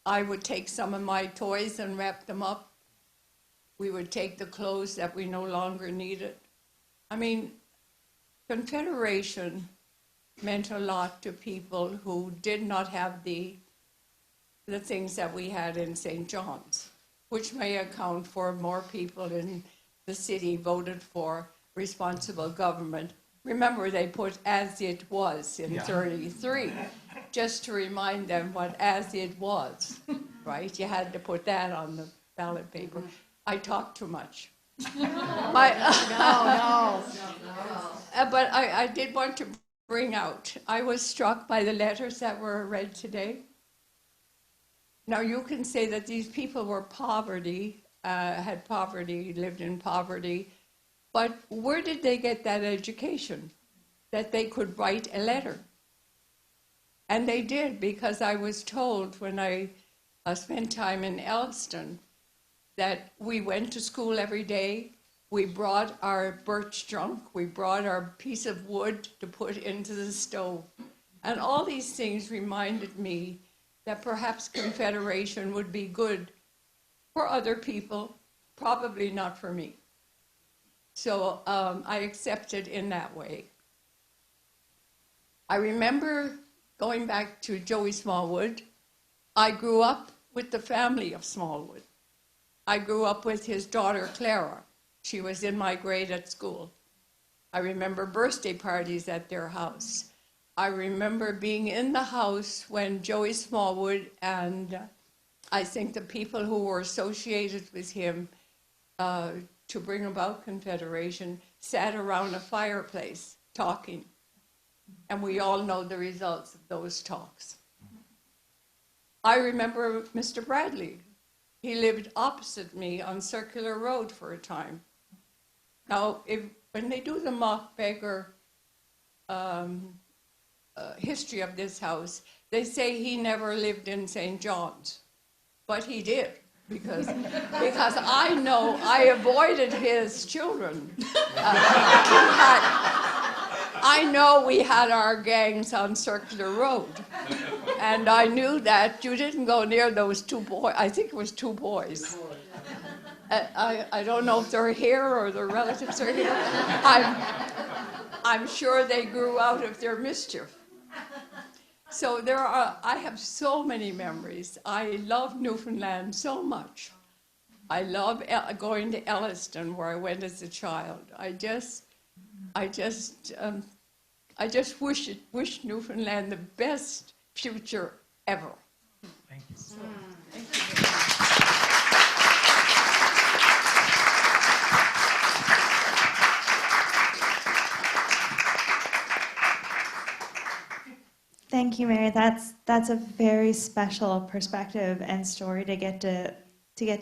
I would take some of my toys and wrap them up We would take the clothes that we no longer needed. I mean, Confederation meant a lot to people who did not have the things that we had in St. John's, which may account for more people in the city voted for responsible government. Remember, they put as it was in 33, just to remind them what as it was, right? You had to put that on the ballot paper. I talk too much. But I did want to bring out, I was struck by the letters that were read today. Now, you can say that these people were had poverty, lived in poverty, but where did they get that education? That they could write a letter. And they did, because I was told when I spent time in Elliston that we went to school every day. We brought our birch trunk, we brought our piece of wood to put into the stove. And all these things reminded me that perhaps Confederation would be good for other people, probably not for me. So I accepted in that way. I remember going back to Joey Smallwood. I grew up with the family of Smallwood. I grew up with his daughter, Clara. She was in my grade at school. I remember birthday parties at their house. I remember being in the house when Joey Smallwood and I think the people who were associated with him to bring about Confederation sat around a fireplace talking. And we all know the results of those talks. I remember Mr. Bradley. He lived opposite me on Circular Road for a time. Now, when they do the mock beggar history of this house, they say he never lived in St. John's, but he did, because I know I avoided his children. I know we had our gangs on Circular Road, and I knew that you didn't go near those two boys. I think it was two boys. I don't know if they're here or their relatives are here. I'm sure they grew out of their mischief. So I have so many memories. I love Newfoundland so much. I love going to Elliston, where I went as a child. I just wish Newfoundland the best future ever. Thank you. Thank you. Thank you, Mary. That's a very special perspective and story to get to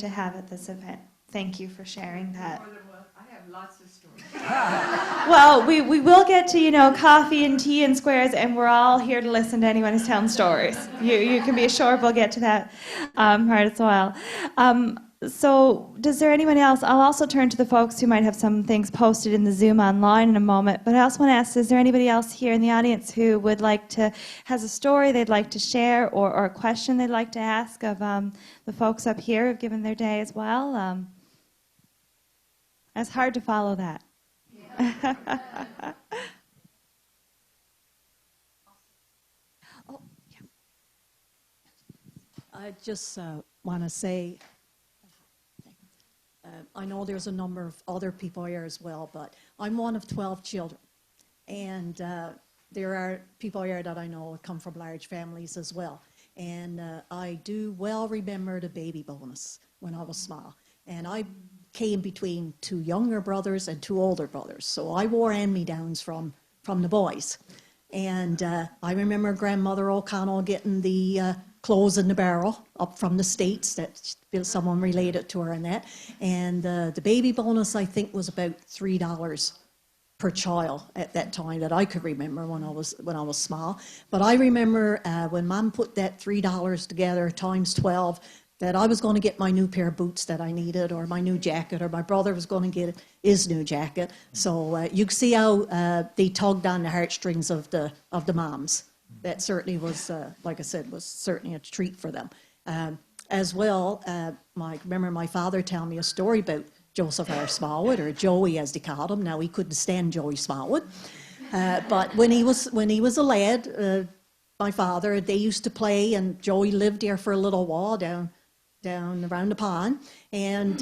have at this event. Thank you for sharing that. I have lots of stories. Well, we will get to coffee and tea and squares, and we're all here to listen to anyone who's telling stories. You can be assured we'll get to that part as well. So does there anyone else? I'll also turn to the folks who might have some things posted in the Zoom online in a moment, but I also want to ask, is there anybody else here in the audience who has a story they'd like to share or a question they'd like to ask of the folks up here who've given their day as well? It's hard to follow that. Oh, yeah. I just want to say, I know there's a number of other people here as well, but I'm one of 12 children. And there are people here that I know come from large families as well. And I do well remember the baby bonus when I was small. And I came between two younger brothers and two older brothers. So I wore hand-me-downs from the boys. And I remember Grandmother O'Connell getting the clothes in the barrel up from the States that someone related to her and that. And the baby bonus, I think, was about $3 per child at that time that I could remember when I was small. But I remember when Mom put that $3 together times 12, that I was going to get my new pair of boots that I needed, or my new jacket, or my brother was going to get his new jacket. So you can see how they tugged on the heartstrings of the moms. That certainly was, like I said, was certainly a treat for them. as well, remember my father telling me a story about Joseph R. Smallwood, or Joey as they called him. Now, he couldn't stand Joey Smallwood. But when he was a lad, my father, they used to play, and Joey lived there for a little while down around the pond, and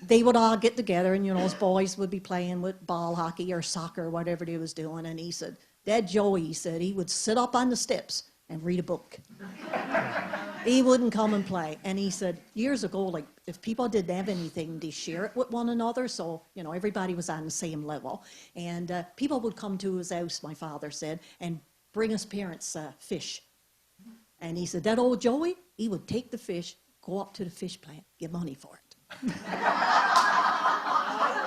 they would all get together, and his boys would be playing with ball hockey or soccer, whatever they was doing, and he said, Dad Joey, he said, he would sit up on the steps and read a book. He wouldn't come and play. And he said, years ago, like, if people didn't have anything, they share it with one another. So, everybody was on the same level. And people would come to his house, my father said, and bring his parents fish. And he said, that old Joey, he would take the fish, go up to the fish plant, get money for it.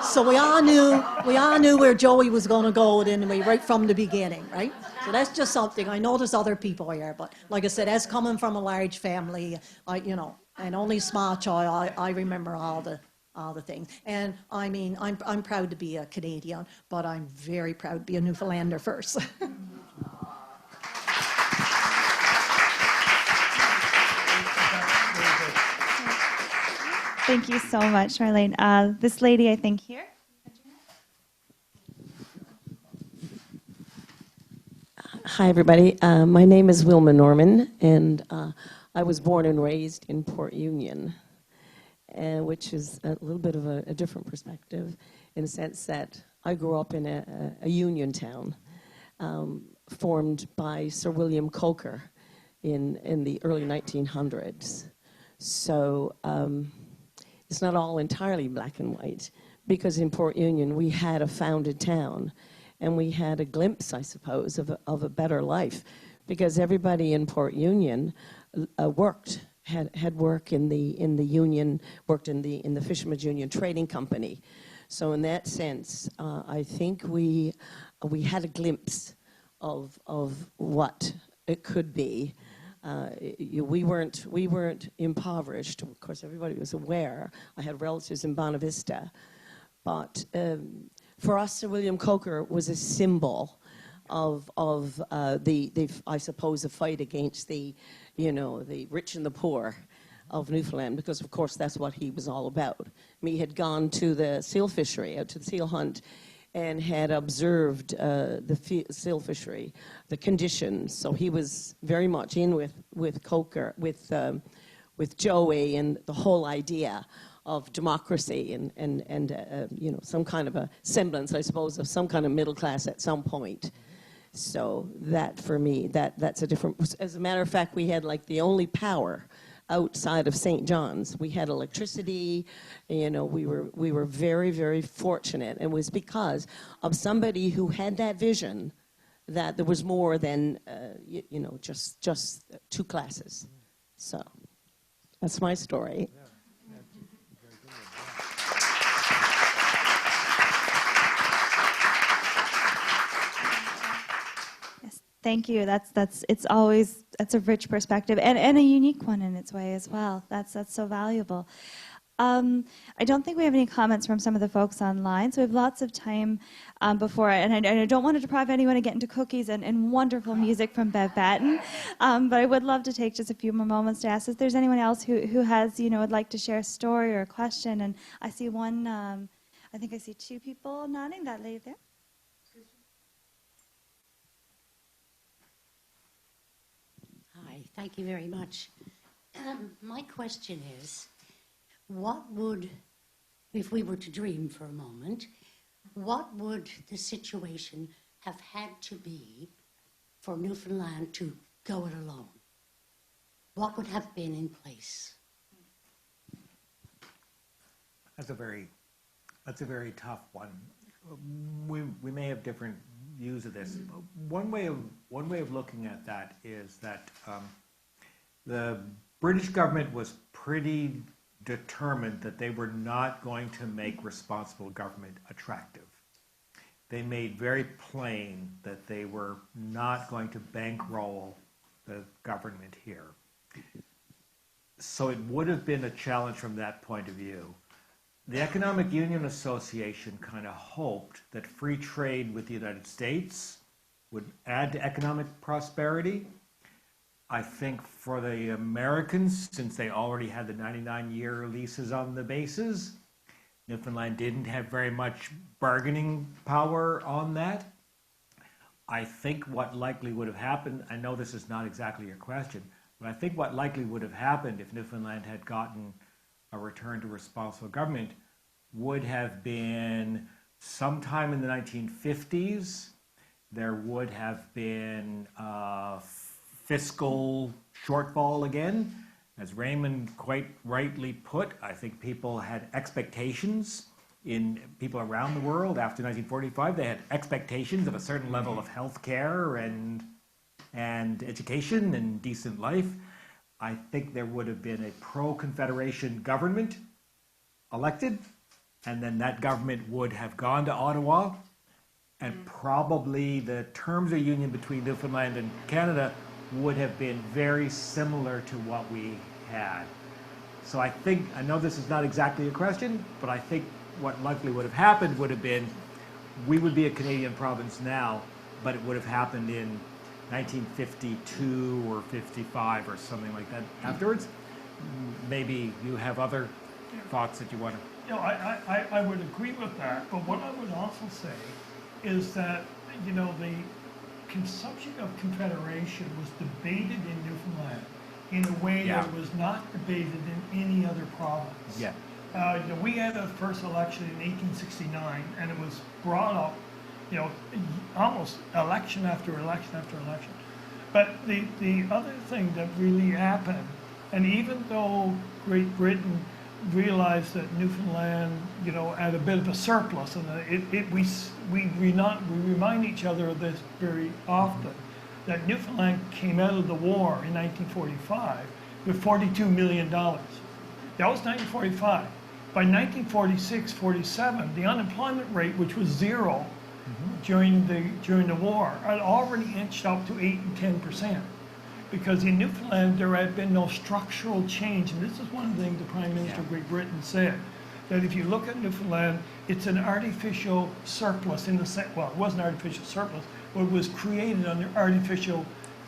So we all knew where Joey was going to go anyway, right from the beginning, right? So that's just something. I know there's other people here, but like I said, as coming from a large family, and only a small child, I remember all the things. And I mean, I'm proud to be a Canadian, but I'm very proud to be a Newfoundlander first. Thank you so much, Marlene. This lady, I think, here. Hi, everybody. My name is Wilma Norman, and I was born and raised in Port Union, which is a little bit of a different perspective in the sense that I grew up in a union town formed by Sir William Coker in the early 1900s. So it's not all entirely black and white, because in Port Union we had a founded town, and we had a glimpse, I suppose, of a better life, because everybody in Port Union had work in the union, worked in the Fishermen's Union Trading Company. So in that sense, I think we had a glimpse of what it could be. We weren't impoverished. Of course, everybody was aware. I had relatives in Bonavista, but for us, Sir William Coker was a symbol of I suppose, the fight against the rich and the poor of Newfoundland, because of course that's what he was all about. He had gone to the seal fishery, out to the seal hunt, and had observed the seal fishery, the conditions. So he was very much in with Coker, with Joey, and the whole idea of democracy and some kind of a semblance, I suppose, of some kind of middle class at some point. So that, for me, that's a different. As a matter of fact, we had like the only power outside of St. John's. We had electricity. We were very, very fortunate. It was because of somebody who had that vision that there was more than just two classes. So that's my story. Thank you. That's a rich perspective and a unique one in its way as well. That's so valuable. I don't think we have any comments from some of the folks online, so we have lots of time before, and I don't want to deprive anyone of getting to cookies and wonderful music from Bev Batten, but I would love to take just a few more moments to ask if there's anyone else who has, would like to share a story or a question. And I see one, I think I see two people nodding, that lady there. Hi, thank you very much. My question is, what would, if we were to dream for a moment, what would the situation have had to be for Newfoundland to go it alone? What would have been in place? That's a very tough one. We may have different views of this. One way of looking at that is that the British government was pretty determined that they were not going to make responsible government attractive. They made very plain that they were not going to bankroll the government here. So it would have been a challenge from that point of view. The Economic Union Association kind of hoped that free trade with the United States would add to economic prosperity. I think for the Americans, since they already had the 99-year leases on the bases, Newfoundland didn't have very much bargaining power on that. I think what likely would have happened, I know this is not exactly your question, but I think what likely would have happened if Newfoundland had gotten a return to responsible government would have been sometime in the 1950s, there would have been a fiscal shortfall again. As Raymond quite rightly put, I think people had expectations in people around the world after 1945. They had expectations of a certain level of health care and education and decent life. I think there would have been a pro-Confederation government elected, and then that government would have gone to Ottawa, and probably the terms of union between Newfoundland and Canada would have been very similar to what we had. So I think, I know this is not exactly a question, but I think what likely would have happened would have been, we would be a Canadian province now, but it would have happened in 1952 or 55 or something like that afterwards. Maybe you have other thoughts that you want to... You know, I would agree with that, but what I would also say is that, you know, the consumption of Confederation was debated in Newfoundland in a way that was not debated in any other province. Yeah. You know, we had a first election in 1869, and it was brought up, you know, almost election after election after election. But the other thing that really happened, and even though Great Britain realized that Newfoundland, you know, had a bit of a surplus, and we remind each other of this very often, that Newfoundland came out of the war in 1945 with $42 million. That was 1945. By 1946-47, the unemployment rate, which was zero during the war, had already inched up to 8 and 10%. Because in Newfoundland, there had been no structural change. And this is one of the things the Prime Minister of Great Britain said, that if you look at Newfoundland, it's an artificial surplus in the sense, well, it was an artificial surplus, but it was created under artificial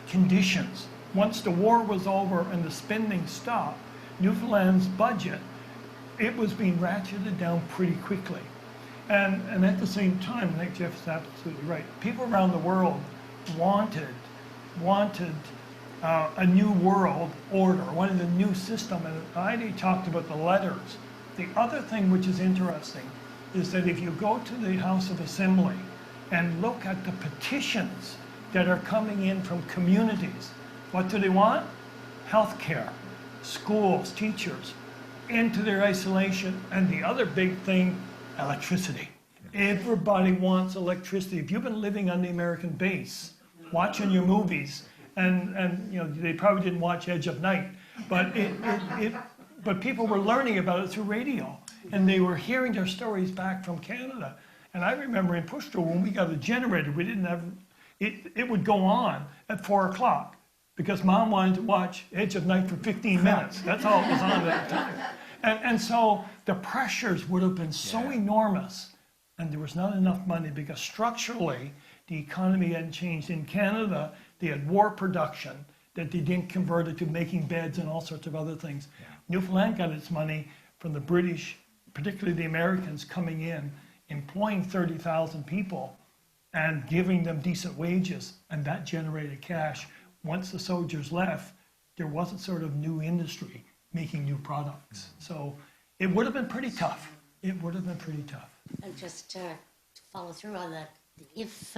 conditions. Once the war was over and the spending stopped, Newfoundland's budget, it was being ratcheted down pretty quickly. And at the same time, I think Jeff is absolutely right, people around the world wanted a new world order, wanted a new system, and I already talked about the letters. The other thing which is interesting is that if you go to the House of Assembly and look at the petitions that are coming in from communities, what do they want? Health care, schools, teachers, into their isolation, and the other big thing, electricity. Everybody wants electricity. If you've been living on the American base, watching your movies, and you know, they probably didn't watch Edge of Night, but but people were learning about it through radio, and they were hearing their stories back from Canada. And I remember in Pushto, when we got a generator, we didn't have, it would go on at 4 o'clock, because Mom wanted to watch Edge of Night for 15 minutes. That's all it was on at the time. And so the pressures would have been so enormous, and there was not enough money, because structurally, the economy hadn't changed. In Canada, they had war production that they didn't convert it to making beds and all sorts of other things. Yeah. Newfoundland got its money from the British, particularly the Americans, coming in, employing 30,000 people and giving them decent wages, and that generated cash. Once the soldiers left, there wasn't sort of new industry making new products. So it would have been pretty tough. It would have been pretty tough. And just to follow through on that, if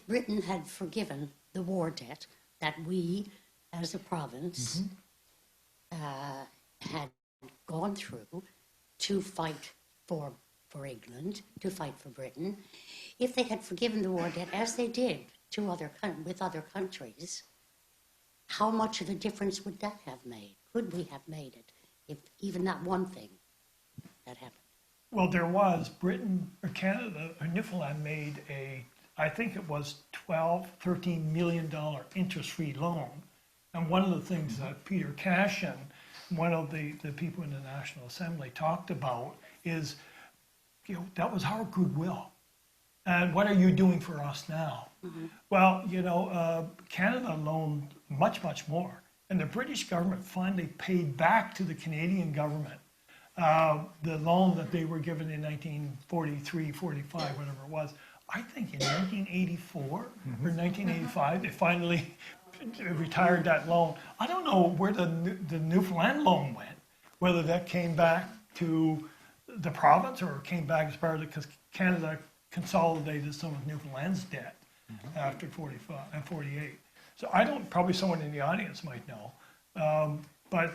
Britain had forgiven the war debt that we, as a province, had gone through to fight for England, to fight for Britain, if they had forgiven the war debt as they did to with other countries, how much of a difference would that have made? Could we have made it if even that one thing had happened? Well, there was. Britain or Canada or Newfoundland made I think it was $13 million interest-free loan. And one of the things that Peter Cashin, one of the people in the National Assembly, talked about is, you know, that was our goodwill. And what are you doing for us now? Well, you know, Canada loaned much, much more. And the British government finally paid back to the Canadian government the loan that they were given in 1943, 45, whatever it was. I think in 1984 or 1985, they finally retired that loan. I don't know where the Newfoundland loan went, whether that came back to the province or came back as part of it, because Canada consolidated some of Newfoundland's debt after 45 and 48. So I don't, probably someone in the audience might know, but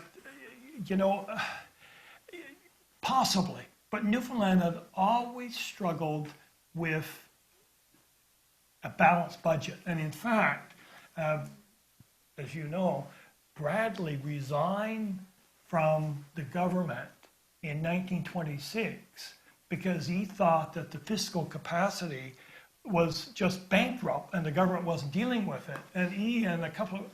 you know, possibly. But Newfoundland had always struggled with a balanced budget. And in fact, as you know, Bradley resigned from the government in 1926 because he thought that the fiscal capacity was just bankrupt and the government wasn't dealing with it. And he and a couple of,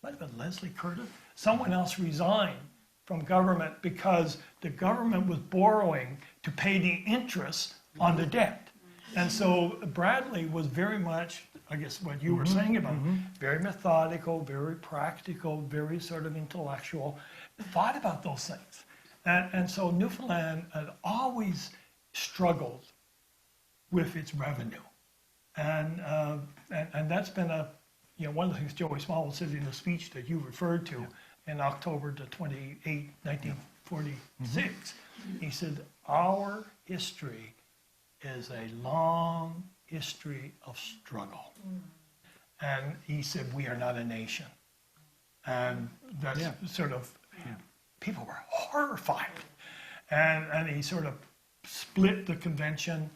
might have been Leslie Curtis, someone else resigned from government because the government was borrowing to pay the interest on the debt. And so Bradley was very much, I guess what you were saying about, very methodical, very practical, very sort of intellectual, thought about those things. And so Newfoundland had always struggled with its revenue. And that's been one of the things Joey Smallwood said in the speech that you referred to in October the 28th, 1946. He said, our history is a long history of struggle. And he said, we are not a nation. And that's sort of, people were horrified. And he sort of split the convention,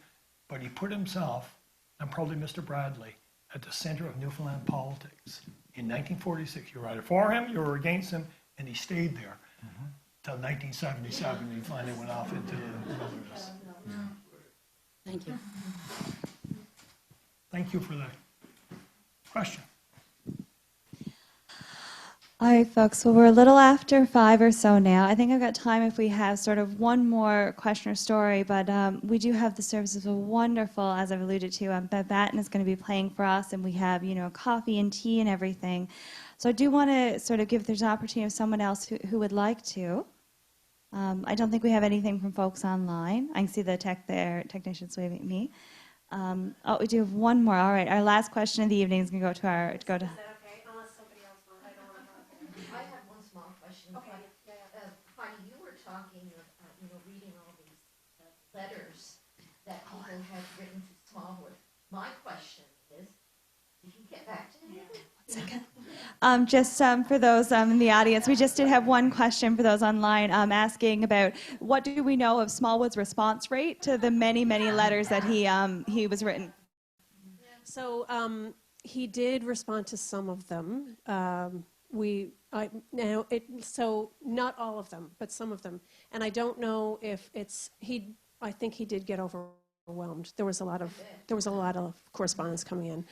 but he put himself, and probably Mr. Bradley, at the center of Newfoundland politics. In 1946, you were either for him, you were against him, and he stayed there till 1977. He finally went off into the wilderness. Thank you. Thank you for the question. All right, folks, well, we're a little after 5 or so now. I think I've got time if we have sort of one more question or story, but we do have the services of wonderful, as I've alluded to, Bev Batten is going to be playing for us, and we have, coffee and tea and everything. So I do want to sort of give there's an opportunity of someone else who would like to. I don't think we have anything from folks online. I can see the technicians waving at me. Oh, we do have one more. All right, our last question of the evening is going to go to our, I have one small question. Okay. Heidi, you were talking, reading all these letters that people had written to Smallwood. My question is, did he get back to him? Just for those in the audience, we just did have one question for those online asking about what do we know of Smallwood's response rate to the many, many letters that he was written? So he did respond to some of them. So not all of them, but some of them. And I don't know if I think he did get overwhelmed. There was a lot of correspondence coming in.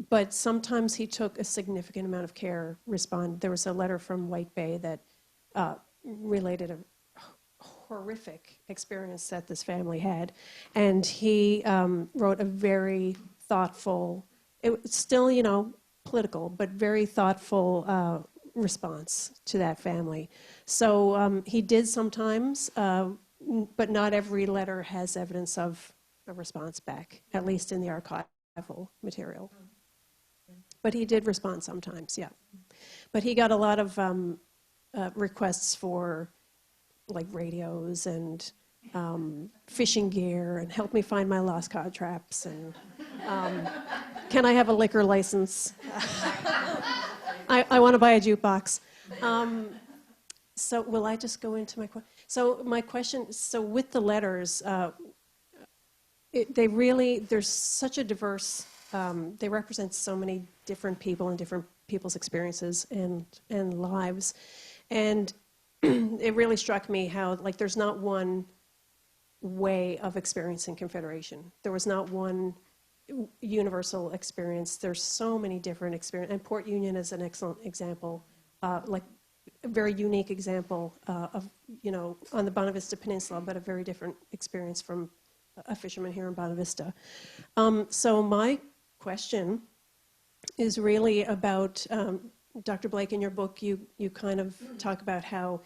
But sometimes he took a significant amount of care respond. There was a letter from White Bay that related a horrific experience that this family had. And he wrote a very thoughtful, it's still, political, but very thoughtful response to that family. So he did sometimes, but not every letter has evidence of a response back, at least in the archival material. But he did respond sometimes, yeah. But he got a lot of requests for like radios and fishing gear and help me find my lost cod traps and can I have a liquor license? I want to buy a jukebox. So will I just go into my question? So my question, so with the letters, there's such a diverse, they represent so many different people and different people's experiences and lives. And it really struck me how, there's not one way of experiencing Confederation. There was not one universal experience. There's so many different experiences. And Port Union is an excellent example, a very unique example of, on the Bonavista Peninsula, but a very different experience from a fisherman here in Bonavista. So my question is really about, Dr. Blake, in your book, you kind of talk about how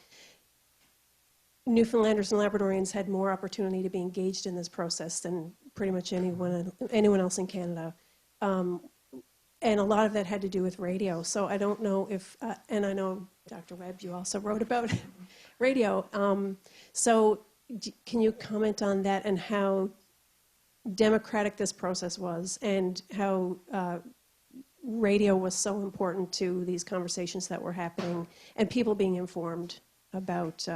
Newfoundlanders and Labradorians had more opportunity to be engaged in this process than pretty much anyone else in Canada. And a lot of that had to do with radio. So I don't know if, and I know, Dr. Webb, you also wrote about radio. So can you comment on that and how democratic this process was and how radio was so important to these conversations that were happening and people being informed about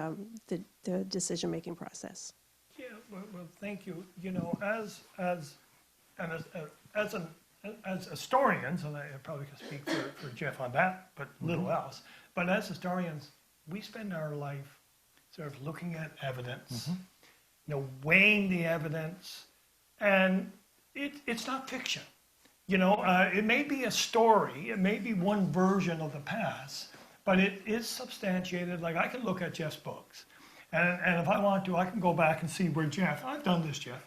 the decision-making process? Yeah, well, thank you. You know, as historians, and I probably could speak for Jeff on that, but little else, but as historians, we spend our life sort of looking at evidence, you know, weighing the evidence, and it's not fiction. You know, it may be a story, it may be one version of the past, but it is substantiated. Like, I can look at Jeff's books, and if I want to, I can go back and see where Jeff, I've done this, Jeff.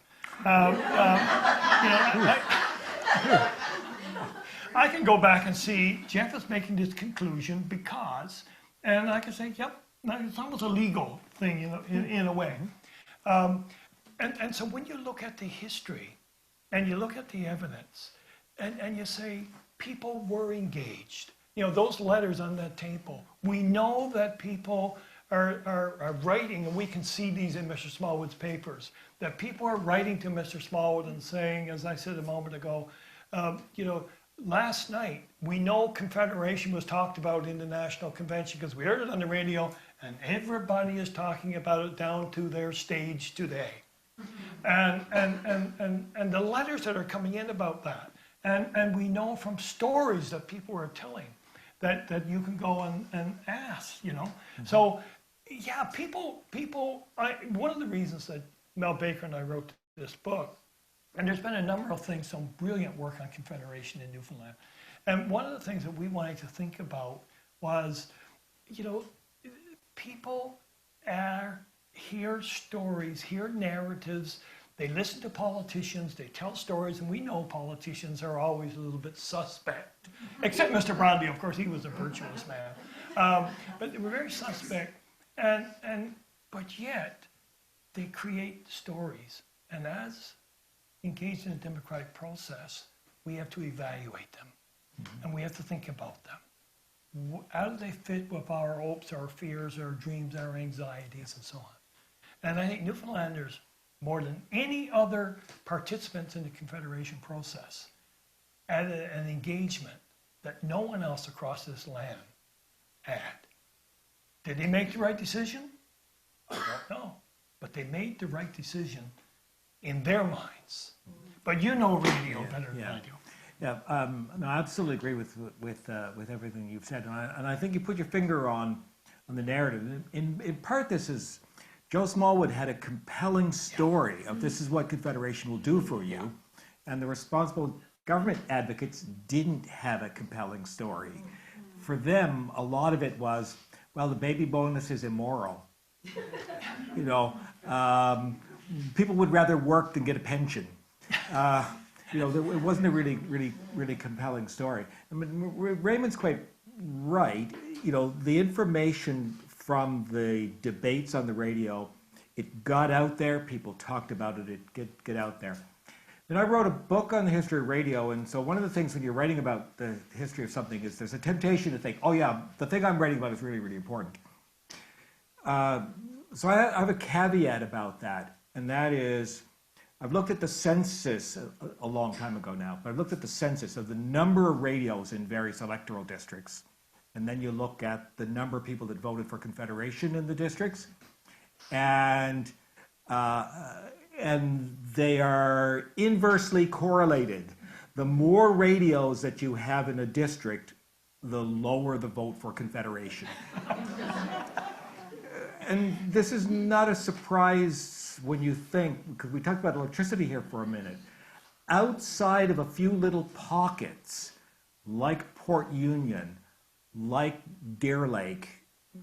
I can go back and see Jeff is making this conclusion because, and I can say, yep, it's almost a legal thing, you know, in a way. And so when you look at the history and you look at the evidence and you say people were engaged, you know, those letters on that table, we know that people are writing, and we can see these in Mr. Smallwood's papers, that people are writing to Mr. Smallwood and saying, as I said a moment ago, you know, last night, we know Confederation was talked about in the National Convention because we heard it on the radio, and everybody is talking about it down to their stage today. And the letters that are coming in about that, and we know from stories that people are telling that you can go and ask, you know. So, yeah, people, one of the reasons that Mel Baker and I wrote this book, and there's been a number of things, some brilliant work on Confederation in Newfoundland. And one of the things that we wanted to think about was, you know, people hear stories, hear narratives, they listen to politicians, they tell stories, and we know politicians are always a little bit suspect. Except Mr. Bromley, of course, he was a virtuous man. But they were very suspect, but yet they create stories. And as engaged in a democratic process, we have to evaluate them, and we have to think about them. How do they fit with our hopes, our fears, our dreams, our anxieties, and so on? And I think Newfoundlanders, more than any other participants in the Confederation process, had an engagement that no one else across this land had. Did they make the right decision? I don't know. But they made the right decision in their minds. But you know radio better than I do. Yeah, no, I absolutely agree with everything you've said, and I think you put your finger on the narrative. In part, this is Joe Smallwood had a compelling story of this is what Confederation will do for you, and the responsible government advocates didn't have a compelling story. For them, a lot of it was, well, the baby bonus is immoral. You know, people would rather work than get a pension. You know, it wasn't a really compelling story. I mean, Raymond's quite right. You know, the information from the debates on the radio, it got out there. People talked about it. It get out there. And I wrote a book on the history of radio, and so one of the things when you're writing about the history of something is there's a temptation to think, oh yeah, the thing I'm writing about is really important. So I have a caveat about that, and that is, I've looked at the census a long time ago now, but I've looked at the census of the number of radios in various electoral districts, and then you look at the number of people that voted for Confederation in the districts, and they are inversely correlated. The more radios that you have in a district, the lower the vote for Confederation. And this is not a surprise when you think, because we talked about electricity here for a minute. Outside of a few little pockets, like Port Union, like Deer Lake,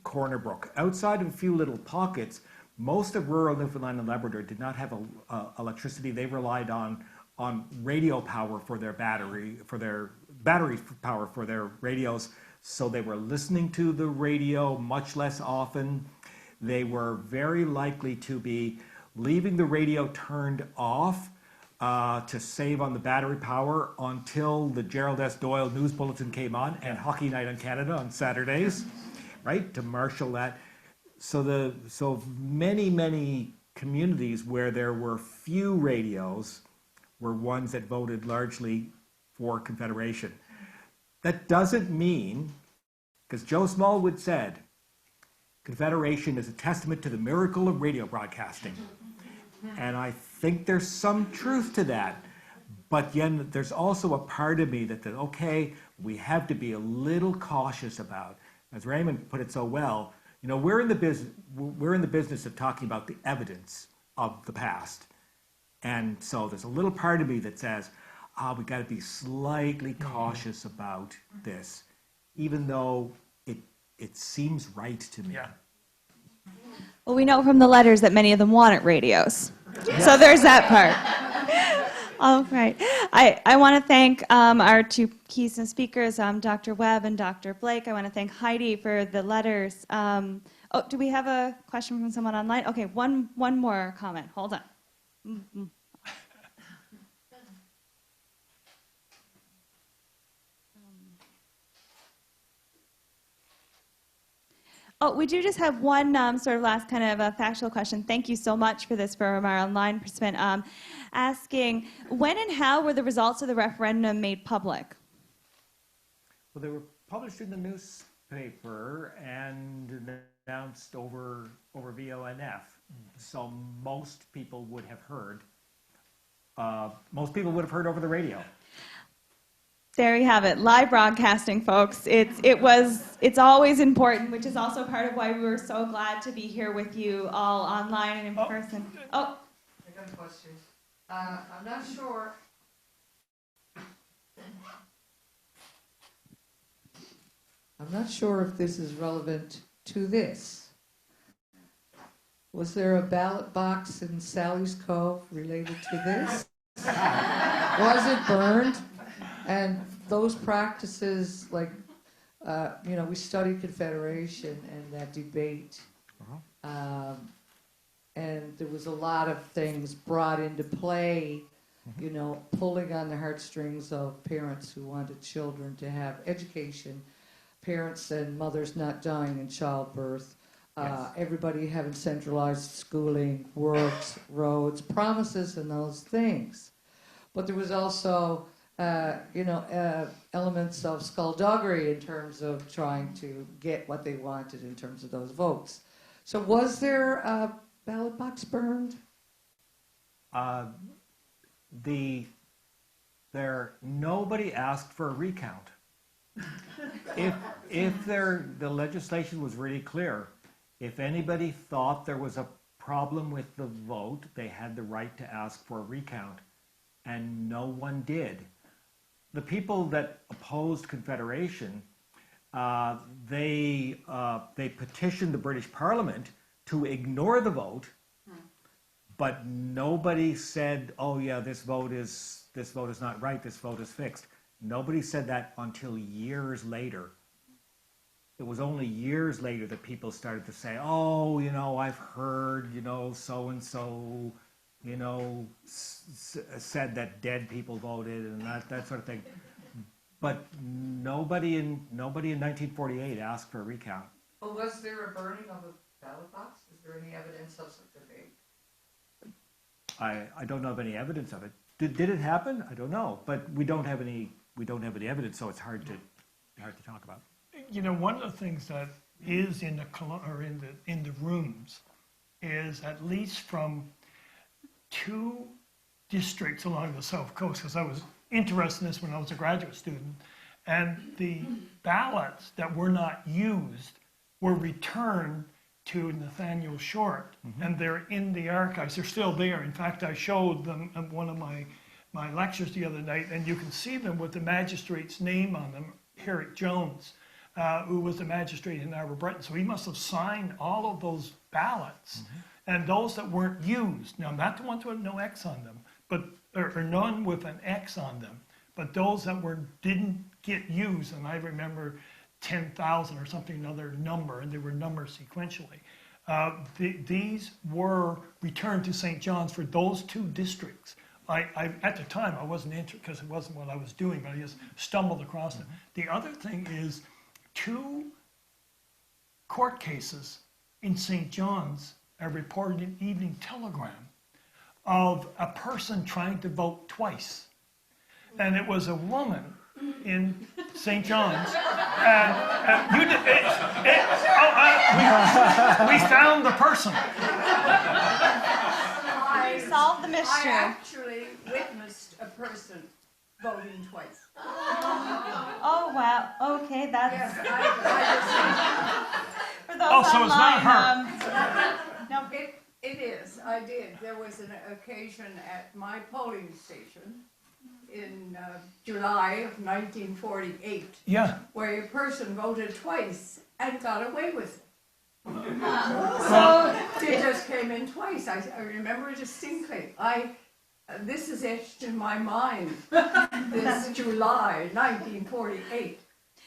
Corner Brook, outside of a few little pockets, most of rural Newfoundland and Labrador did not have battery power for their radios, so they were listening to the radio much less often. They were very likely to be leaving the radio turned off to save on the battery power until the Gerald S. Doyle News Bulletin came on and Hockey Night in Canada on Saturdays, right, to marshal that. So many communities where there were few radios were ones that voted largely for Confederation. That doesn't mean, because Joe Smallwood said, Confederation is a testament to the miracle of radio broadcasting. And I think there's some truth to that. But then there's also a part of me that says, okay, we have to be a little cautious about, as Raymond put it so well, you know, we're in the business of talking about the evidence of the past. And so there's a little part of me that says, we got to be slightly cautious about this, even though it seems right to me. Yeah. Well, we know from the letters that many of them wanted radios. So there's that part. All right. I want to thank our two key speakers, Dr. Webb and Dr. Blake. I want to thank Heidi for the letters. Oh, do we have a question from someone online? Okay, one more comment. Hold on. Mm-hmm. Oh, we do just have one sort of last kind of a factual question. Thank you so much for this from our online participant, asking, when and how were the results of the referendum made public? Well, they were published in the newspaper and announced over VONF. So most people would have heard. Most people would have heard over the radio. There you have it, live broadcasting, folks. It's always important, which is also part of why we were so glad to be here with you all online and in person. Oh, I got a question. I'm not sure. I'm not sure if this is relevant to this. Was there a ballot box in Sally's Cove related to this? Was it burned? And those practices, like, we studied Confederation and that debate, and there was a lot of things brought into play, pulling on the heartstrings of parents who wanted children to have education, parents and mothers not dying in childbirth, everybody having centralized schooling, works, roads, promises, and those things. But there was also elements of skullduggery in terms of trying to get what they wanted in terms of those votes. So was there a ballot box burned? Nobody asked for a recount. If the legislation was really clear, if anybody thought there was a problem with the vote, they had the right to ask for a recount, and no one did. The people that opposed Confederation, they petitioned the British Parliament to ignore the vote, but nobody said, "Oh yeah, this vote is not right. This vote is fixed." Nobody said that until years later. It was only years later that people started to say, "Oh, I've heard, so and so." Said that dead people voted and that sort of thing, but nobody in 1948 asked for a recount. Well, was there a burning of a ballot box? Is there any evidence of such a debate? I don't know of any evidence of it. Did it happen? I don't know, but we don't have any evidence, so it's hard to talk about. One of the things that is in the rooms is, at least from 2 districts along the South Coast, because I was interested in this when I was a graduate student, and the ballots that were not used were returned to Nathaniel Short, and they're in the archives. They're still there. In fact, I showed them at one of my lectures the other night, and you can see them with the magistrate's name on them, Herrick Jones, who was the magistrate in Arbor-Breton. So he must have signed all of those ballots. And those that weren't used, now not the ones with no X on them, or none with an X on them, but those that didn't get used, and I remember 10,000 or something, another number, and they were numbered sequentially. These were returned to St. John's for those two districts. At the time, I wasn't interested because it wasn't what I was doing, but I just stumbled across them. The other thing is 2 court cases in St. John's are reported in Evening Telegram of a person trying to vote twice. And it was a woman in St. John's. And we found the person. We solved the I mystery. actually witnessed a person voting twice. Oh, wow. Okay, that's, Yes, I for those Oh, so online. it's not her. No, it is, I did. There was an occasion at my polling station in July of 1948 Yeah. where a person voted twice and got away with it. so, They just came in twice. I remember distinctly. This is etched in my mind. This July 1948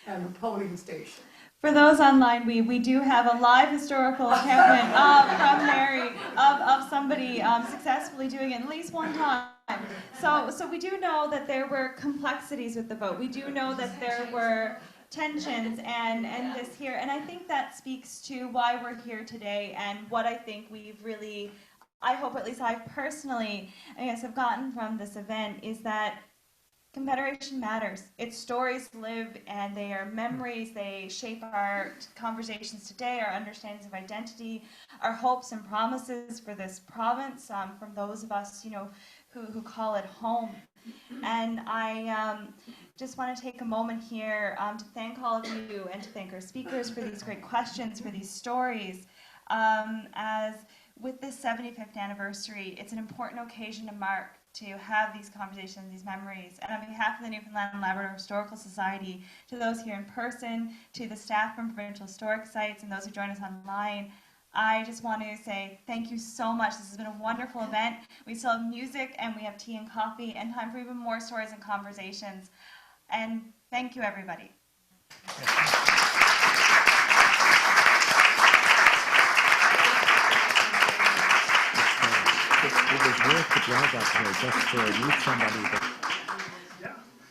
and the polling station. for those online, we do have a live historical account from Mary of somebody successfully doing it at least one time. So we do know that there were complexities with the vote. We do know that there were tensions and this here, and I think that speaks to why we're here today and what I think we've really, I hope at least I personally, I guess, have gotten from this event is that Confederation matters. Its stories live and they are memories. They shape our conversations today, our understandings of identity, our hopes and promises for this province, from those of us, you know, who call it home. And I just want to take a moment here to thank all of you and to thank our speakers for these great questions, for these stories. As with this 75th anniversary, it's an important occasion to mark, to have these conversations, these memories. And on behalf of the Newfoundland and Labrador Historical Society, to those here in person, to the staff from Provincial Historic Sites, and those who join us online, I just want to say thank you so much. This has been a wonderful event. We still have music and we have tea and coffee and time for even more stories and conversations. And thank you, everybody. It was worth the drive up here just to meet somebody that